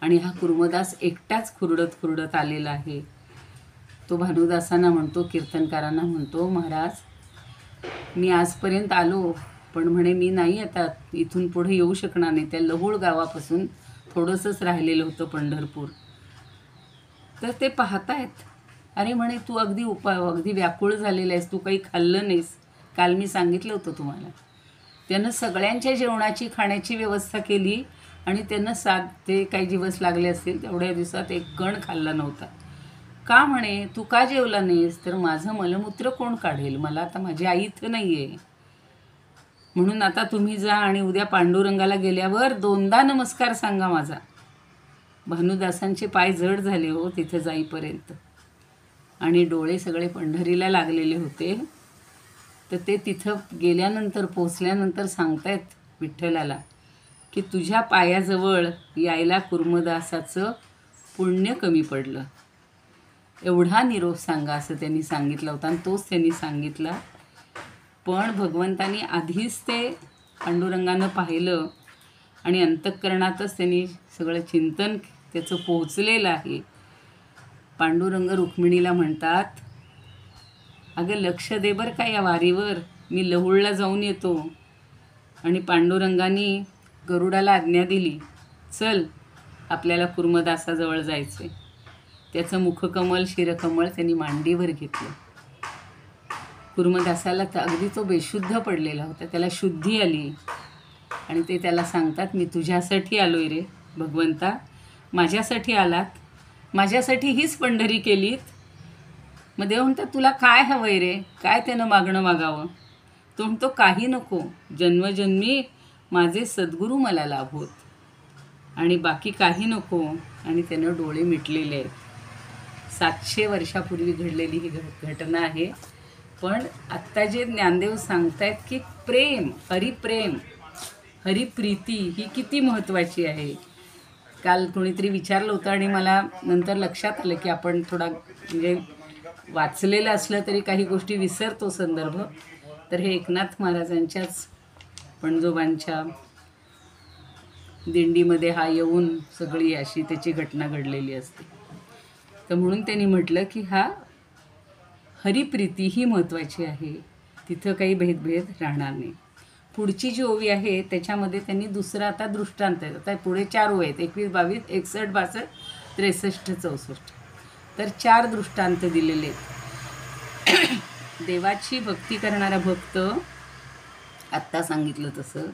आणि हा कुर्मदास एकटाच खुरडत आलेला आहे. तो भानुदासांना म्हणतो, कीर्तनकारांना म्हणतो, महाराज मी आजपर्यंत आलो, पण म्हणे मी नाही आता इथून पुढे येऊ शकणार नाही. त्या लहुळ गावापासून थोडंसंच राहिलेलं होतं पंढरपूर. तर ते पाहतायत, अरे म्हणे तू अगदी व्याकुळ झालेला आहेस, तू काही खाल्लं नाहीस, काल मी सांगितलं होतं तुम्हाला. त्यानं सगळ्यांच्या जेवणाची खाण्याची व्यवस्था केली आणि त्यानं ते काही दिवस लागले असतील, तेवढ्या दिवसात एक कण खाल्ला नव्हता. का म्हणे, तू का जेवला नाहीस? तर माझं मलमूत्र कोण काढेल, मला आता माझी आई इथं नाही आहे, म्हणून आता तुम्ही जा आणि उद्या पांडुरंगाला गेल्यावर 2दा नमस्कार सांगा माझा. भानुदासांचे पाय जड झाले हो तिथं जाईपर्यंत, आणि डोळे सगळे पंढरीला लागलेले होते. तर ते तिथं गेल्यानंतर, पोचल्यानंतर सांगतायत विठ्ठलाला की तुझ्या पायाजवळ यायला कुर्मदासाचं पुण्य कमी पडलं, एवढा निरोप सांगा असं त्यांनी सांगितलं होता, आणि तोच त्यांनी सांगितला. पण भगवंतानी आधीच ते पांडुरंगानं पाहिलं आणि अंतःकरणातच त्यांनी सगळं चिंतन त्याचं पोहोचलेलं आहे. पांडुरंग रुक्मिणीला म्हणतात, अगं लक्ष दे बरं का या वारीवर, मी लहुळला जाऊन येतो. आणि पांडुरंगानी गरुडाला आज्ञा दिली, चल आपल्याला कुर्मदासाजवळ जायचे. त्याचं मुखकमल शिरकमल त्यांनी मांडीवर घेतलं. कुर्मदासाला तर अगदी तो बेशुद्ध पडलेला होता, त्याला शुद्धी आली. आणि ते त्याला सांगतात, मी तुझ्यासाठी आलोय रे भगवंता, माझ्यासाठी आलात, माझ्यासाठी हीच पंढरी केलीत. मग देव म्हणतात, तुला काय हवंय रे, काय त्यानं मागणं मागावं? तो म्हणतो, काही नको, जन्मजन्मी माझे सद्गुरू मला लाभोत, आणि बाकी काही नको. आणि त्यानं डोळे मिटलेले आहेत. 700 वर्षापूर्वी घडलेली ही घटना आहे. पण आत्ता जे ज्ञानदेव सांगतायत की प्रेम, हरिप्रेम, हरिप्रीती ही किती महत्त्वाची आहे. काल कोणीतरी विचारलं होतं आणि मला नंतर लक्षात आलं की आपण थोडा म्हणजे वाचलेलं असलं तरी काही गोष्टी विसरतो संदर्भ. तर हे एकनाथ महाराजांच्याच पणजोबांच्या दिंडीमध्ये हा येऊन सगळी अशी त्याची घटना घडलेली असते. तर म्हणून त्यांनी म्हटलं की हा हरिप्रीती ही महत्त्वाची आहे, तिथं काही भेदभेद राहणार नाही. पुढची जी ओवी आहे त्याच्यामध्ये त्यांनी दुसरा आता दृष्टांत आहे. आता पुढे 4 ओव्या आहेत, 21, 22, 61, 62, 63, 64. तर 4 दृष्टांत दिलेले आहेत. देवाची भक्ती करणारा भक्त, आत्ता सांगितलं तसं,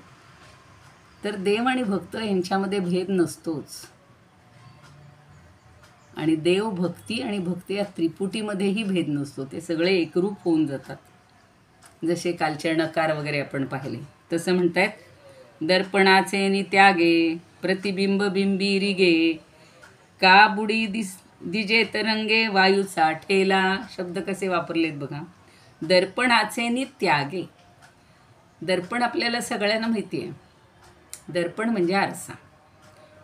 तर देव आणि भक्त यांच्यामध्ये भेद नसतोच. आणि देव भक्ती आणि भक्ती या त्रिपुटीमध्येही भेद नसतो, ते सगळे एकरूप होऊन जातात. जसे कालचे नकार वगैरे आपण पाहिले तसं म्हणतायत, दर्पणाचे नित्यागे प्रतिबिंब बिंबी रिगे, का बुडी दिजे तरंगे वायूचा ठेला. शब्द कसे वापरलेत बघा. दर्पणाचे नित्यागे, दर्पण आपल्याला सगळ्यांना माहिती आहे. दर्पण म्हणजे आरसा,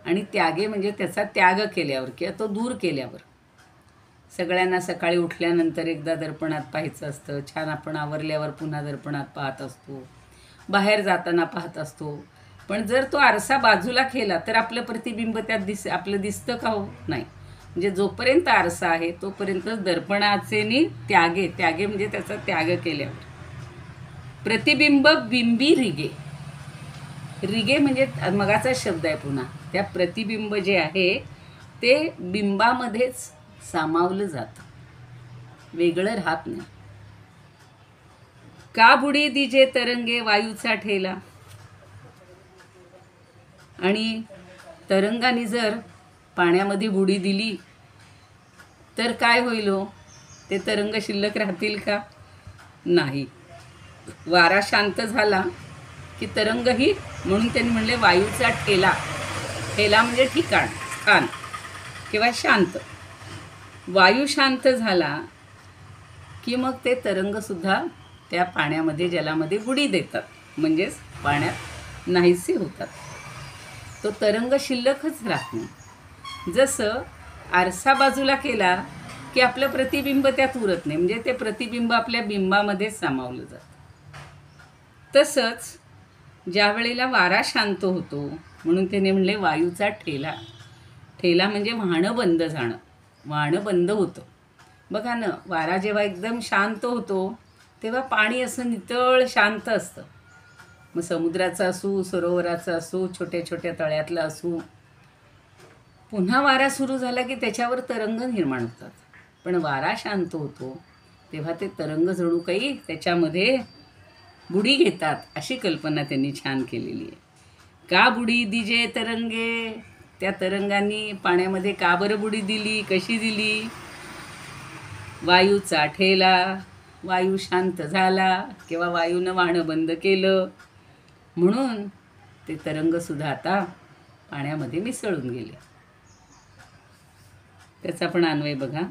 आणि त्यागे म्हणजे त्याचा त्याग केल्यावर किंवा तो दूर केल्यावर. सगळ्यांना सकाळी उठल्यानंतर एकदा दर्पणात पाहायचं असतं, छान आपण आवरल्यावर पुन्हा दर्पणात पाहत असतो, बाहेर जाताना पाहत असतो. पण जर तो आरसा बाजूला केला तर आपलं प्रतिबिंब त्यात आपलं दिसतं का हो? नाही. म्हणजे जोपर्यंत आरसा आहे तोपर्यंतच दर्पणाचे त्यागे, त्यागे म्हणजे त्याचा त्याग केल्यावर. प्रतिबिंब बिंबी रिगे, रिगे म्हणजे मगाचा शब्द आहे पुन्हा. त्या प्रतिबिंब जे आहे ते बिंबामध्येच सामावलं जातं, वेगळं राहत नाही. का बुडी दिजे तरंगे वायूचा ठेला. आणि तरंगाने जर पाण्यामध्ये बुडी दिली तर काय होईल हो? ते तरंग शिल्लक राहतील का? नाही. वारा शांत झाला की तरंगही, म्हणून त्यांनी म्हणले वायूचा ठेला. ठेला म्हणजे ठिकाण, स्थान किंवा शांत. वायू शांत झाला की मग ते तरंगसुद्धा त्या पाण्यामध्ये, जलामध्ये बुडी देतात, म्हणजेच पाण्यात नाहीसे होतात. तो तरंग शिल्लकच राहत नाही. जसं आरसा बाजूला केला की आपलं प्रतिबिंब त्यात उरत नाही, म्हणजे ते प्रतिबिंब आपल्या बिंबामध्येच सामावलं जातं. तसंच ज्या वेळेला वारा शांत होतो, म्हणून त्याने म्हणले वायूचा ठेला. ठेला म्हणजे वाहणं बंद जाणं, वाहणं बंद होतं. बघा ना, वारा जेव्हा एकदम शांत होतो तेव्हा पाणी असं नितळ शांत असतं. मग समुद्राचं असू, सरोवराचं असू, छोट्या छोट्या तळ्यातलं असू, पुन्हा वारा सुरू झाला की त्याच्यावर तरंग निर्माण होतात. पण वारा शांत होतो तेव्हा ते तरंग जणू काही त्याच्यामध्ये बुडी घेतात, अशी कल्पना त्यांनी छान केलेली आहे. का बुडी दिजे तरंगे, त्या तरंगांनी पाण्यामध्ये का बरं बुडी दिली, कशी दिली? वायूचा ठेला, वायू शांत झाला किंवा वायूनं वाहणं बंद केलं, म्हणून ते तरंगसुद्धा आता पाण्यामध्ये मिसळून गेले. त्याचा पण अन्वय बघा.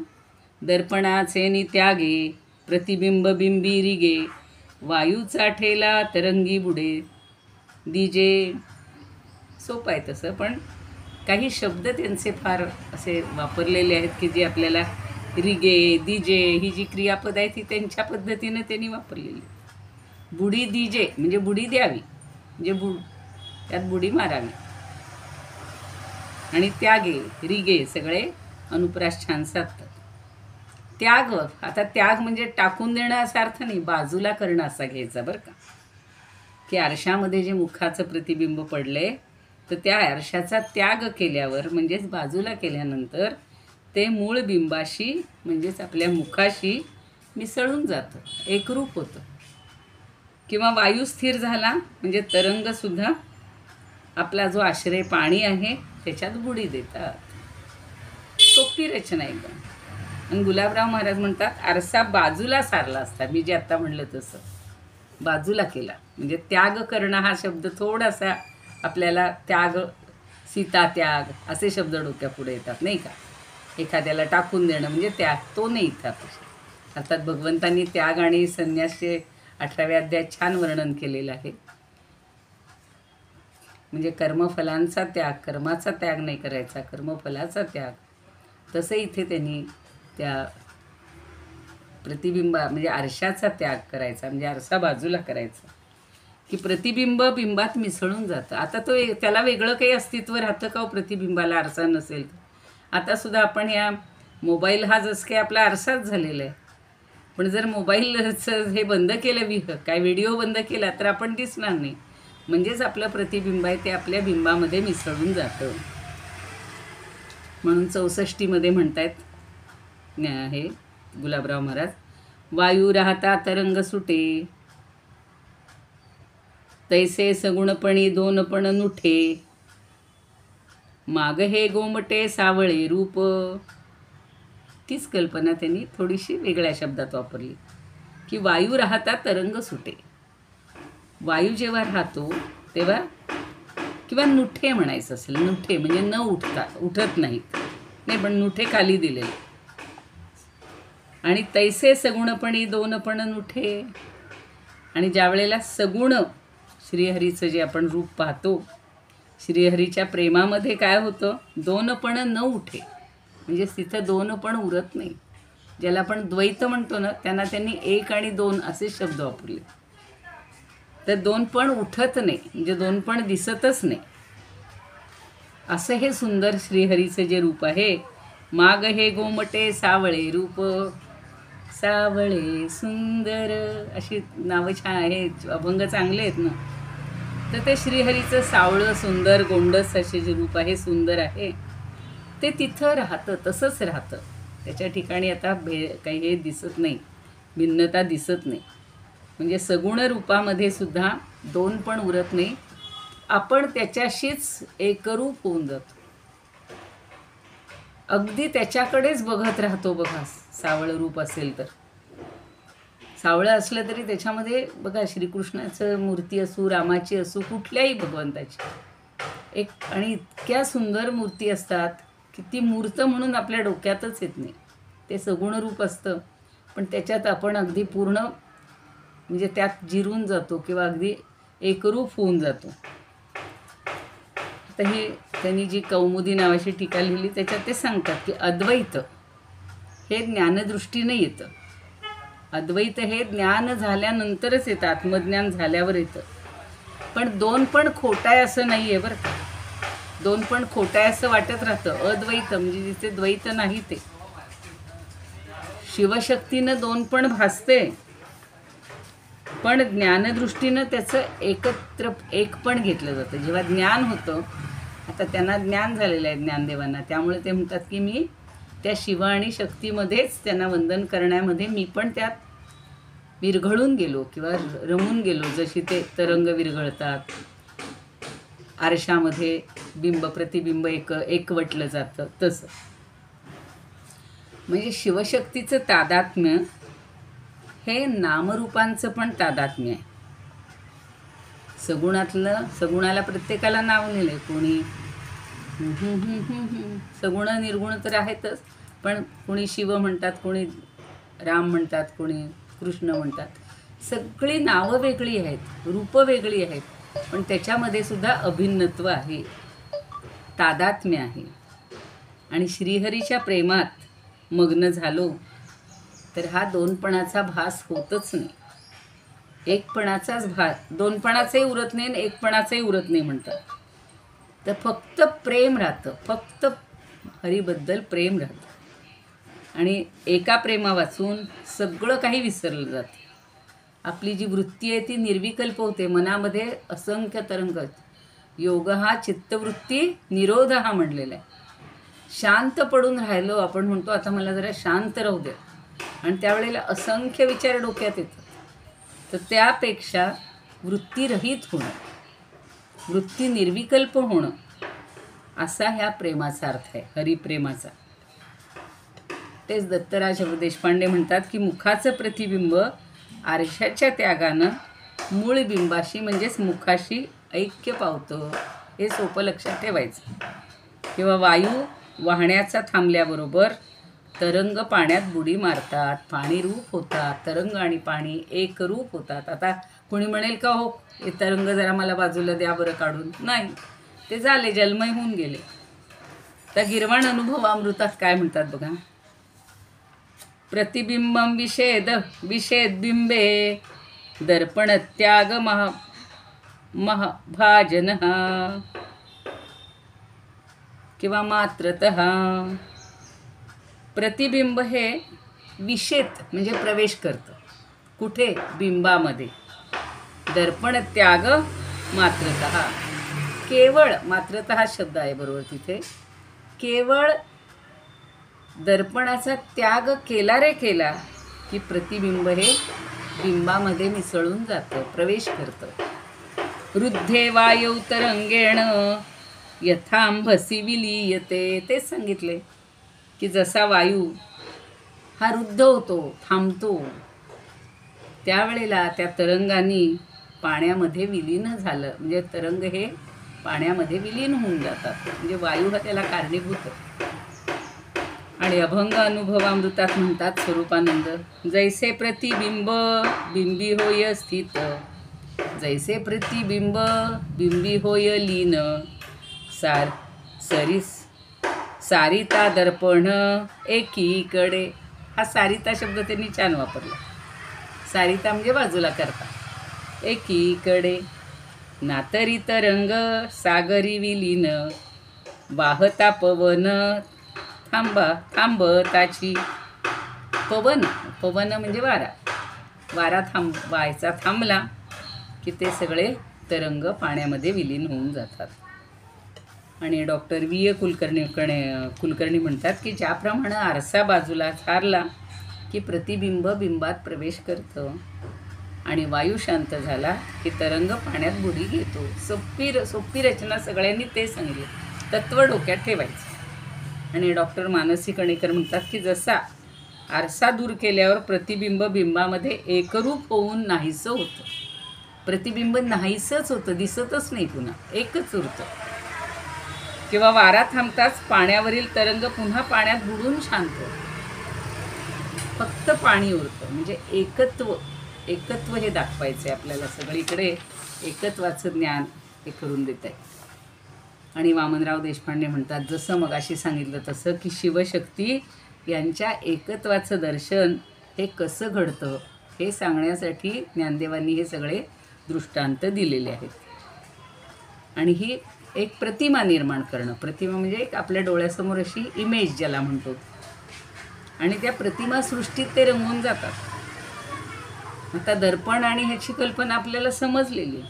दर्पणाचे नित्यागे, प्रतिबिंब बिंबी रिगे, वायूचा ठेला तरंगी बुडे दिजे. सोपं आहे तसं, पण काही शब्द त्यांचे फार असे वापरलेले आहेत की जे आपल्याला रिगे दिजे ही जी क्रियापद आहे ती त्यांच्या पद्धतीनं त्यांनी वापरलेली. बुडी दिजे म्हणजे बुडी द्यावी, म्हणजे त्यात बुडी मारावी. आणि त्यागे रिगे सगळे अनुप्रास छान साधतात. त्याग, आता त्याग म्हणजे टाकून देणं असा अर्थ नाही, बाजूला करणं असा घ्यायचा बरं का. की आरशामध्ये जे मुखाचं प्रतिबिंब पडले तर त्या आरशाचा त्याग केल्यावर म्हणजेच बाजूला केल्यानंतर ते मूळ बिंबाशी म्हणजेच आपल्या मुखाशी मिसळून जातं, एकरूप होतं. किंवा वायू स्थिर झाला म्हणजे तरंगसुद्धा आपला जो आश्रय पाणी आहे त्याच्यात बुडी देतात. सोपी रचना एकदम. आणि गुलाबराव महाराज म्हणतात आरसा बाजूला सारला असता, मी जे आत्ता म्हणलं तसं बाजूला केला. म्हणजे त्याग करणं हा शब्द थोडासा आपल्याला त्याग, सीता त्याग असे शब्द डोक्यापुढे येतात नाही का. एखाद्याला टाकून देणं म्हणजे त्याग, तो नाही इथं अर्थात भगवंतांनी त्याग आणि संन्यासचे 18व्या अध्यायात छान वर्णन केलेलं आहे. म्हणजे कर्मफलांचा त्याग, कर्माचा त्याग नाही करायचा, कर्मफलाचा त्याग. तसं इथे त्यांनी त्या प्रतिबिंबा म्हणजे आरशाचा त्याग करायचा, म्हणजे आरसा बाजूला करायचा की प्रतिबिंब बिंबात मिसळून जातं. आता तो त्याला वेगळं काही अस्तित्व राहतं का हो प्रतिबिंबाला, आरसा नसेल तर? आतासुद्धा आपण या मोबाईल हा जसं काही आपला आरसाच झालेला आहे, पण जर मोबाईलचं हे बंद केलं, काय व्हिडिओ बंद केला तर आपण दिसणार नाही. म्हणजेच आपलं प्रतिबिंब आहे ते आपल्या बिंबामध्ये मिसळून जातं. म्हणून 64मध्ये म्हणतायत हे गुलाबराव महाराज, वायू राहता तरंग सुटे, तैसे सगुणपणी दोनपण नुठे, माग हे गोमटे सावळे रूप. तीच कल्पना त्यांनी थोडीशी वेगळ्या शब्दात वापरली की वायू राहता तरंग सुटे. वायू जेव्हा राहतो तेव्हा, किंवा नुठे म्हणायचं असेल, नुठे म्हणजे न उठत नाहीत, नाही पण नुठे खाली दिलेले. आणि तैसे सगुणपणी दोनपण नुठे, आणि ज्या वेळेला सगुण श्रीहरीचं जे आपण रूप पाहतो, श्रीहरीच्या प्रेमामध्ये काय होतं, दोनपण न उठे, म्हणजे तिथं दोनपण उरत नाही. ज्याला आपण द्वैत म्हणतो ना, त्यांना त्यांनी एक आणि दोन असे शब्द वापरले. तर दोनपण उठत नाही म्हणजे दोनपण दिसतच नाही, असं हे सुंदर श्रीहरीचं जे रूप आहे. माग हे गोमटे सावळे रूप, सावळे सुंदर अशी नावं छान आहेत, अभंग चांगले आहेत ना. तर ते श्रीहरीचं सावळं सुंदर गोंडस असे जे रूप आहे, सुंदर आहे, ते तिथं राहतं, तसंच राहतं. त्याच्या ठिकाणी आता काही हे दिसत नाही, भिन्नता दिसत नाही. म्हणजे सगुण रूपामध्ये सुद्धा दोन पण उरत नाही, आपण त्याच्याशीच एकरूप होऊन जातो, अगदी त्याच्याकडेच बघत राहतो. बघा सावळं रूप असेल तर, सावळं असलं तरी त्याच्यामध्ये बघा श्रीकृष्णाचं मूर्ती असू, रामाची असू, कुठल्याही भगवंताची एक, आणि इतक्या सुंदर मूर्ती असतात की ती मूर्त म्हणून आपल्या डोक्यातच येत नाही. ते सगुण रूप असतं, पण त्याच्यात आपण अगदी पूर्ण म्हणजे त्यात जिरून जातो किंवा अगदी एकरूप होऊन जातो. आता ही त्यांनी जी कौमुदी नावाची टीका लिहिली त्याच्यात ते सांगतात की अद्वैत हे ज्ञानदृष्टीने येतं. अद्वैत हे ज्ञान झाल्यानंतरच येतं, आत्मज्ञान झाल्यावर येतं. पण दोन पण खोटं आहे असं नाही आहे बरं का. दोन पण खोटं आहे असं वाटत राहतं. अद्वैत म्हणजे जिथे द्वैत नाही ते. शिवशक्तीनं दोन पण भासते, पण ज्ञानदृष्टीनं त्याचं एकत्र एक पण घेतलं जातं. जेव्हा ज्ञान होतं, आता त्यांना ज्ञान झालेलं आहे ज्ञानदेवांना, त्यामुळे ते म्हणतात की मी त्या शिव आणि शक्तीमध्येच त्यांना वंदन करण्यामध्ये मी पण त्यात विरघळून गेलो किंवा रमून गेलो, जशी ते तरंग विरघळतात. आरशामध्ये बिंब प्रतिबिंब एकवटलं जातं तसं. म्हणजे शिवशक्तीचं तादात्म्य हे नामरूपांचं पण तादात्म्य आहे. सगुणाला प्रत्येकाला नाव लिहिलंय. कोणी सगुण निर्गुण तर आहेतच, पण कोणी शिव म्हणतात, कोणी राम म्हणतात, कोणी कृष्ण म्हणतात. सगळी नावं वेगळी आहेत, रूपं वेगळी आहेत, पण त्याच्यामध्ये सुद्धा अभिन्नत्व आहे, तादात्म्य आहे. आणि श्रीहरीच्या प्रेमात मग्न झालो तर हा दोनपणाचा भास होतच नाही. एकपणाचाच भास, दोनपणाचंही उरत नाही आणि एकपणाचंही उरत नाही म्हणतात. तर फक्त प्रेम राहतं, फक्त हरीबद्दल प्रेम राहतं. आणि एका प्रेमा वाचून सगळं काही विसरलं जातं. आपली जी वृत्ती आहे ती निर्विकल्प होते. मनामध्ये असंख्य तरंग. योग हा चित्तवृत्ती निरोध हा म्हणलेला आहे. शांत पडून राहिलो, आपण म्हणतो आता मला जरा शांत राहू दे, आणि त्यावेळेला असंख्य विचार डोक्यात येतात. तर त्यापेक्षा वृत्तीरहित होणं, वृत्ती निर्विकल्प होणं, असा ह्या प्रेमाचा अर्थ आहे, हरिप्रेमाचा. तेच दत्तराज देशपांडे म्हणतात की मुखाचं प्रतिबिंब आरशाच्या त्यागानं मूळ बिंबाशी म्हणजेच मुखाशी ऐक्य पावतं. हे सोपं लक्षात ठेवायचं. किंवा वायू वाहण्याचा थांबल्याबरोबर तरंग पाण्यात बुडी मारतात, पाणी रूप होतात, तरंग आणि पाणी एक रूप होतात. आता कोणी म्हणेल का हो हे तरंग जरा मला बाजूला द्या बरं काढून. नाही, ते झाले, जलमय होऊन गेले. त्या गिरवाण अनुभवामृतात काय म्हणतात बघा. प्रतिबिंबम विषेद बिंबे दर्पण त्याग महाभाजन किंवा मात्रतः. प्रतिबिंब हे विषेत म्हणजे प्रवेश करतं. कुठे? बिंबामध्ये. दर्पण त्याग मात्रतः, केवळ, मात्रतः शब्द आहे बरोबर तिथे. केवळ दर्पणाचा त्याग केला रे केला की प्रतिबिंब हे बिंबामध्ये मिसळून जातं, प्रवेश करतं. रुद्धे वायौ तरंगेण यथांभसी विलीयते. तेच सांगितले की जसा वायू हा रुद्ध होतो, थांबतो, त्यावेळेला त्या तरंगांनी पाण्यामध्ये विलीन झालं. म्हणजे तरंग हे पाण्यामध्ये विलीन होऊन जातात. म्हणजे वायू हा त्याला कारणीभूत. आणि अभंग अनुभवामृतात म्हणतात स्वरूपानंद, जैसे प्रतिबिंब बिंबी होय स्थित, जैसे प्रतिबिंब बिंबी होय लीन, सारिता दर्पण एकीकडे. हा सारिता शब्द त्यांनी छान वापरला. सारिता म्हणजे बाजूला करता. एकीकडे नातरी तरंग सागरी विलीन, वाहता पवन थांबताची. पवन म्हणजे वारा. वारा व्हायचा थांबला की ते सगळे तरंग पाण्यामध्ये विलीन होऊन जातात. आणि डॉक्टर V. कुलकर्णी म्हणतात की ज्याप्रमाणे आरसा बाजूला सारला की प्रतिबिंब बिंबात प्रवेश करतं आणि वायू शांत झाला की तरंग पाण्यात बुडी घेतो. सोपी रचना सगळ्यांनी ते सांगितले. तत्त्व डोक्यात ठेवायचं. आणि डॉक्टर मानसी कणेकर म्हणतात की जसा आरसा दूर केल्यावर प्रतिबिंब बिंबामध्ये एकरूप होऊन नाहीसं होतं. प्रतिबिंब नाहीसंच होतं, दिसतच नाही, पुन्हा एकच उरतं. किंवा वारा थांबताच पाण्यावरील तरंग पुन्हा पाण्यात बुडून शांत होतं. फक्त पाणी उरतं. म्हणजे एकत्व हे दाखवायचं आहे आपल्याला. सगळीकडे एकत्वाचं ज्ञान हे करून देत आहे. आणि वामनराव देशपांडे म्हणतात जसं मगाशी सांगितलं तसं की शिवशक्ती यांच्या एकत्वाचं दर्शन हे कसं घडतं हे सांगण्यासाठी ज्ञानदेवांनी हे सगळे दृष्टांत दिलेले आहेत. आणि ही एक प्रतिमा निर्माण करणं. प्रतिमा म्हणजे एक आपल्या डोळ्यासमोर अशी इमेज ज्याला म्हणतो, आणि त्या प्रतिमा सृष्टीत ते रंगून जातात. आता दर्पण आणि ह्याची कल्पना आपल्याला समजलेली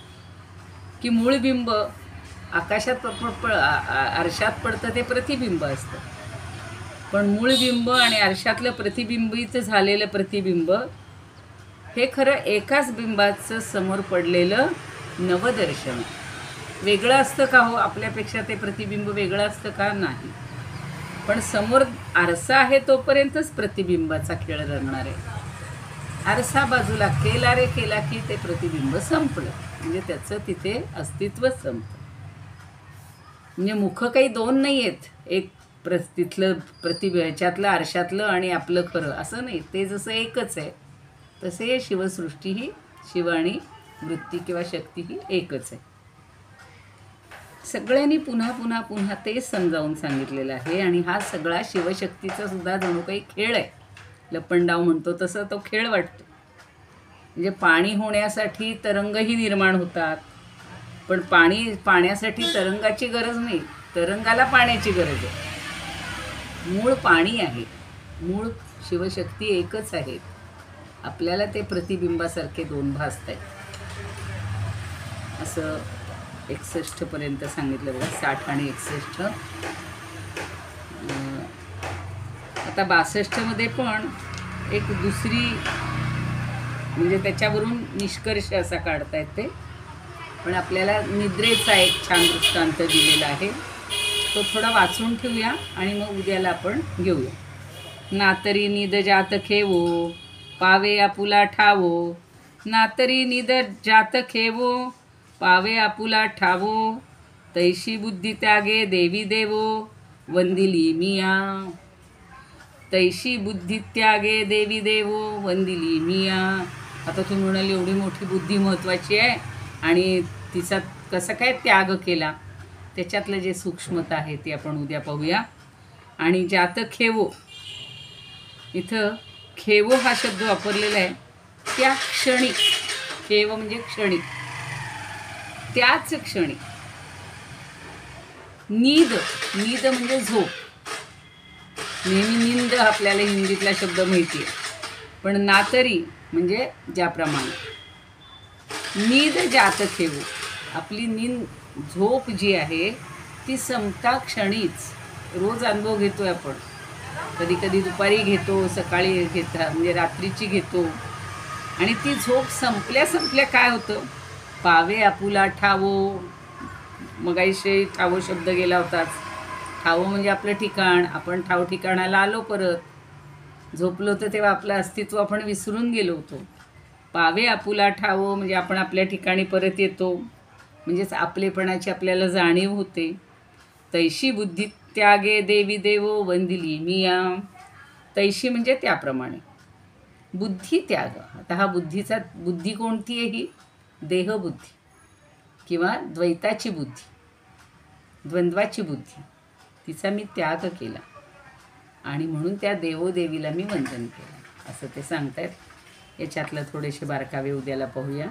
की मूळ बिंब आकाशात आरशात पडतं ते प्रतिबिंब असतं. पण मूळ बिंब आणि आरशातलं प्रतिबिंबित झालेलं प्रतिबिंब हे खरं एकाच बिंबाचं समोर पडलेलं नवदर्शन. वेगळं असतं का हो? आपल्यापेक्षा ते प्रतिबिंब वेगळं असतं का? नाही. पण समोर आरसा आहे तोपर्यंतच प्रतिबिंबाचा खेळ रंगणार आहे. आरसा बाजूला केला रे केला की ते प्रतिबिंब संपलं, म्हणजे त्याचं तिथे अस्तित्व संपलं. म्हणजे मुख काही दोन नाही आहेत, एक तिथलं ह्याच्यातलं आरशातलं आणि आपलं खरं असं नाही. ते जसं एकच आहे तसे शिवसृष्टी ही, शिव आणि वृत्ती किंवा शक्ती ही एकच आहे. सगळ्यांनी पुन्हा पुन्हा पुन्हा तेच समजावून सांगितलेलं आहे. आणि हा सगळा शिवशक्तीचा सुद्धा जणू काही खेळ आहे. लपंडाव म्हणतो तसं तो खेळ वाटतो. म्हणजे पाणी होण्यासाठी तरंगही निर्माण होतात, पण पाण्यासाठी तरंगाची गरज नाही, तरंगाला पाण्याची गरज आहे. मूळ पाणी आहे, मूळ शिवशक्ती एकच आहे. आपल्याला ते प्रतिबिंबासारखे दोन भासत आहेत. असं 61 पर्यंत सांगितलं बघा, 60 आणि 61. आता 62 मध्ये पण एक दुसरी, म्हणजे त्याच्यावरून निष्कर्ष असा काढता येते. पण आपल्याला निद्रेचा एक छान दृष्टांत दिलेला आहे, तो थोडा वाचून ठेवूया आणि मग उद्याला आपण घेऊया. नातरी निद जात खेवो पावे आपुला ठावो, नातरी निद जात खेवो पावे आपुला ठावो, तैशी बुद्धी त्यागे देवी देवो वंदिली मिया. तैशी बुद्धी त्यागे देवी देवो वंदिली मिया. आता तुम्ही म्हणाल एवढी मोठी बुद्धी महत्त्वाची आहे आणि तिचा कसा काय त्याग केला, त्याच्यातलं जे सूक्ष्मता आहे ती आपण उद्या पाहूया. आणि जात खेवो, इथं खेवो हा शब्द वापरलेला आहे. त्या क्षणी, खेव म्हणजे क्षणिक, त्याच क्षणी. नीद, नीद म्हणजे झोप. नेहमी निंद आपल्याला हिंदीतला शब्द माहिती आहे, पण नातरी म्हणजे ज्याप्रमाणे. नीद जात खेवो, आपली झोप जी आहे ती संपता क्षणीच. रोज अनुभव घेतोय आपण, कधी कधी दुपारी घेतो, सकाळी म्हणजे रात्रीची घेतो. आणि ती झोप संपल्या काय होतं? पावे आपुला ठावो, मगाशी ठावो शब्द गेला होताच. ठावो म्हणजे आपलं ठिकाण, आपण ठाव ठिकाणाला आलो. परत झोपलो होतं तेव्हा आपलं अस्तित्व आपण विसरून गेलो होतो. पावे आपुला ठावो म्हणजे आपण आपल्या ठिकाणी परत येतो, म्हणजेच आपलेपणाची आपल्याला जाणीव होते. तैशी बुद्धी त्यागे देवी देवो वंदिली मिया. तैशी म्हणजे त्याप्रमाणे. बुद्धी त्याग, आता हा बुद्धी कोणती आहे? ही देहबुद्धी किंवा द्वैताची बुद्धी, द्वंद्वाची बुद्धी, तिचा मी त्याग केला आणि म्हणून त्या देवोदेवीला मी वंदन केलं, असं ते सांगतायत. याच्यातलं थोडेसे बारकावे उद्याला पाहूया.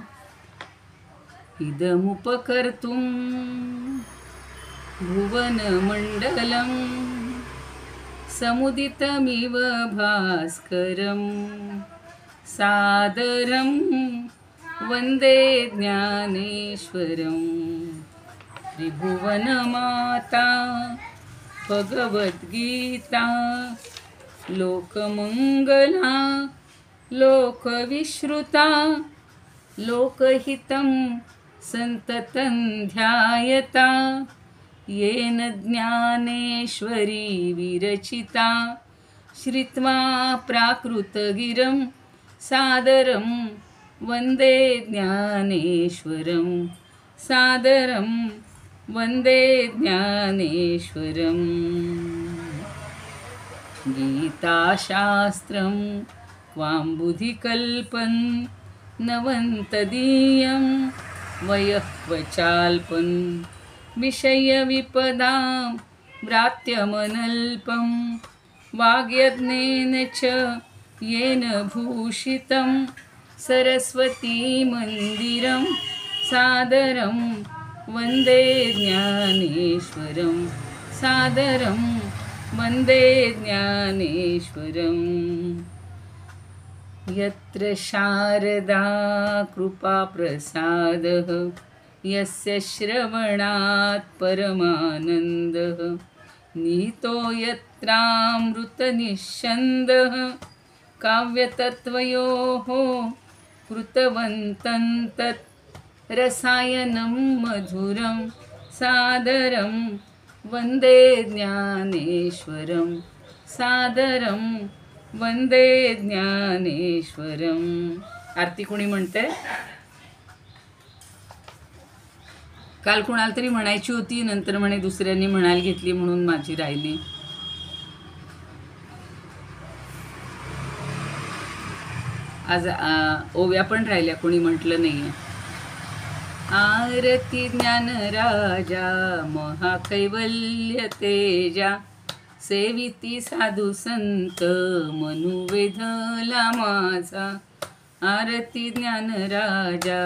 इदमुपकर्तुं भुवनमण्डलं समुदितमिव भास्करं सादरं वन्दे ज्ञानेश्वरं. त्रिभुवनमाता भगवद्गीता लोकमङ्गला लोकविश्रुता लोकहितं संततं ध्यायता. येन ज्ञानेश्वरी विरचिता श्रित्वा प्राकृतगिरं सादरं वन्दे ज्ञानेश्वरं. सादरं वन्दे ज्ञानेश्वरं. गीताशास्त्रं वाम्बुधिकल्पं नवन्तदीयं वयःक्वचाल्पं विषयविपदां व्रात्यमनल्पं. वाग्यज्ञेन च येन भूषितं सरस्वतीमन्दिरं सादरं वन्दे ज्ञानेश्वरं. सादरं वन्दे ज्ञानेश्वरं. यत्र शारदा कृपाप्रसादः यस्य श्रवणात् परमानन्दः. निहितो यत्रामृतनिःस्यन्दः काव्यतत्त्वयोः कृतवन्तं तत् रसायनं मधुरं सादरं वंदे ज्ञानेश्वरं सादरं वंदे ज्ञानेश्वरं. आरती कोणी म्हणते? काल कोणाला तरी म्हणायची होती, नंतर म्हणे दुसऱ्यांनी म्हणायला घेतली म्हणून माझी राहिली. आज ओव्या पण राहिल्या, कोणी म्हटलं नाहीये. आरती ज्ञान राजा महाकैवल्य तेजा सेविती साधू संत मनु वेधला माझा. आरती ज्ञान राजा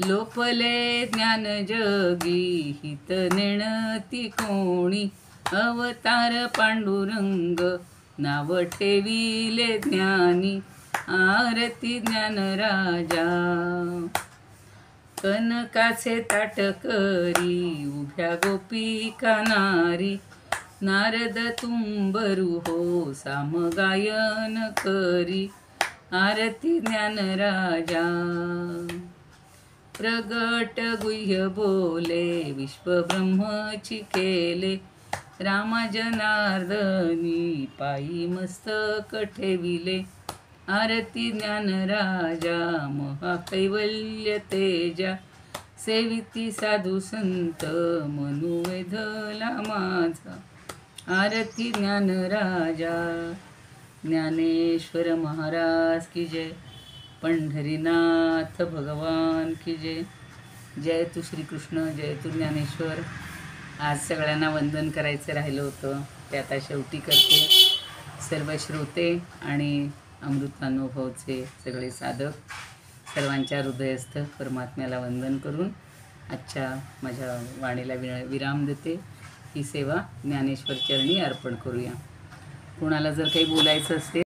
लोपले ज्ञान जगी हित नेणती कोणी. अवतार पांडुरंग नाव ठेविले ज्ञानी. आरती ज्ञान राजा कनकाचे ताट करी उभ्या गोपिका नारी. नारद तुंबरू हो सामगायन करी. आरती ज्ञान राजा प्रगट गुह्य बोले विश्वब्रह्मची केले. रामा जनार्दनी पायी मस्तक ठेविले. आरती ज्ञान राजा महाकैवल्य तेजा सेविती साधू संत मनु वेधला माझा. आरती ज्ञान राजा ज्ञानेश्वर महाराज की जय. पंढरीनाथ भगवान की जय. जय तू श्रीकृष्ण, जय तू ज्ञानेश्वर. आज सगळ्यांना वंदन करायचं राहिलं होतं, ते आता शेवटी करते. सर्व श्रोते आणि अमृतानुभवचे सगळे साधक सर्वांच्या हृदयस्थ परमात्म्याला वंदन करून आजच्या माझ्या वाणीला विराम देते. ही सेवा ज्ञानेश्वर चरणी अर्पण करूया. कोणाला जर काही बोलायचं असते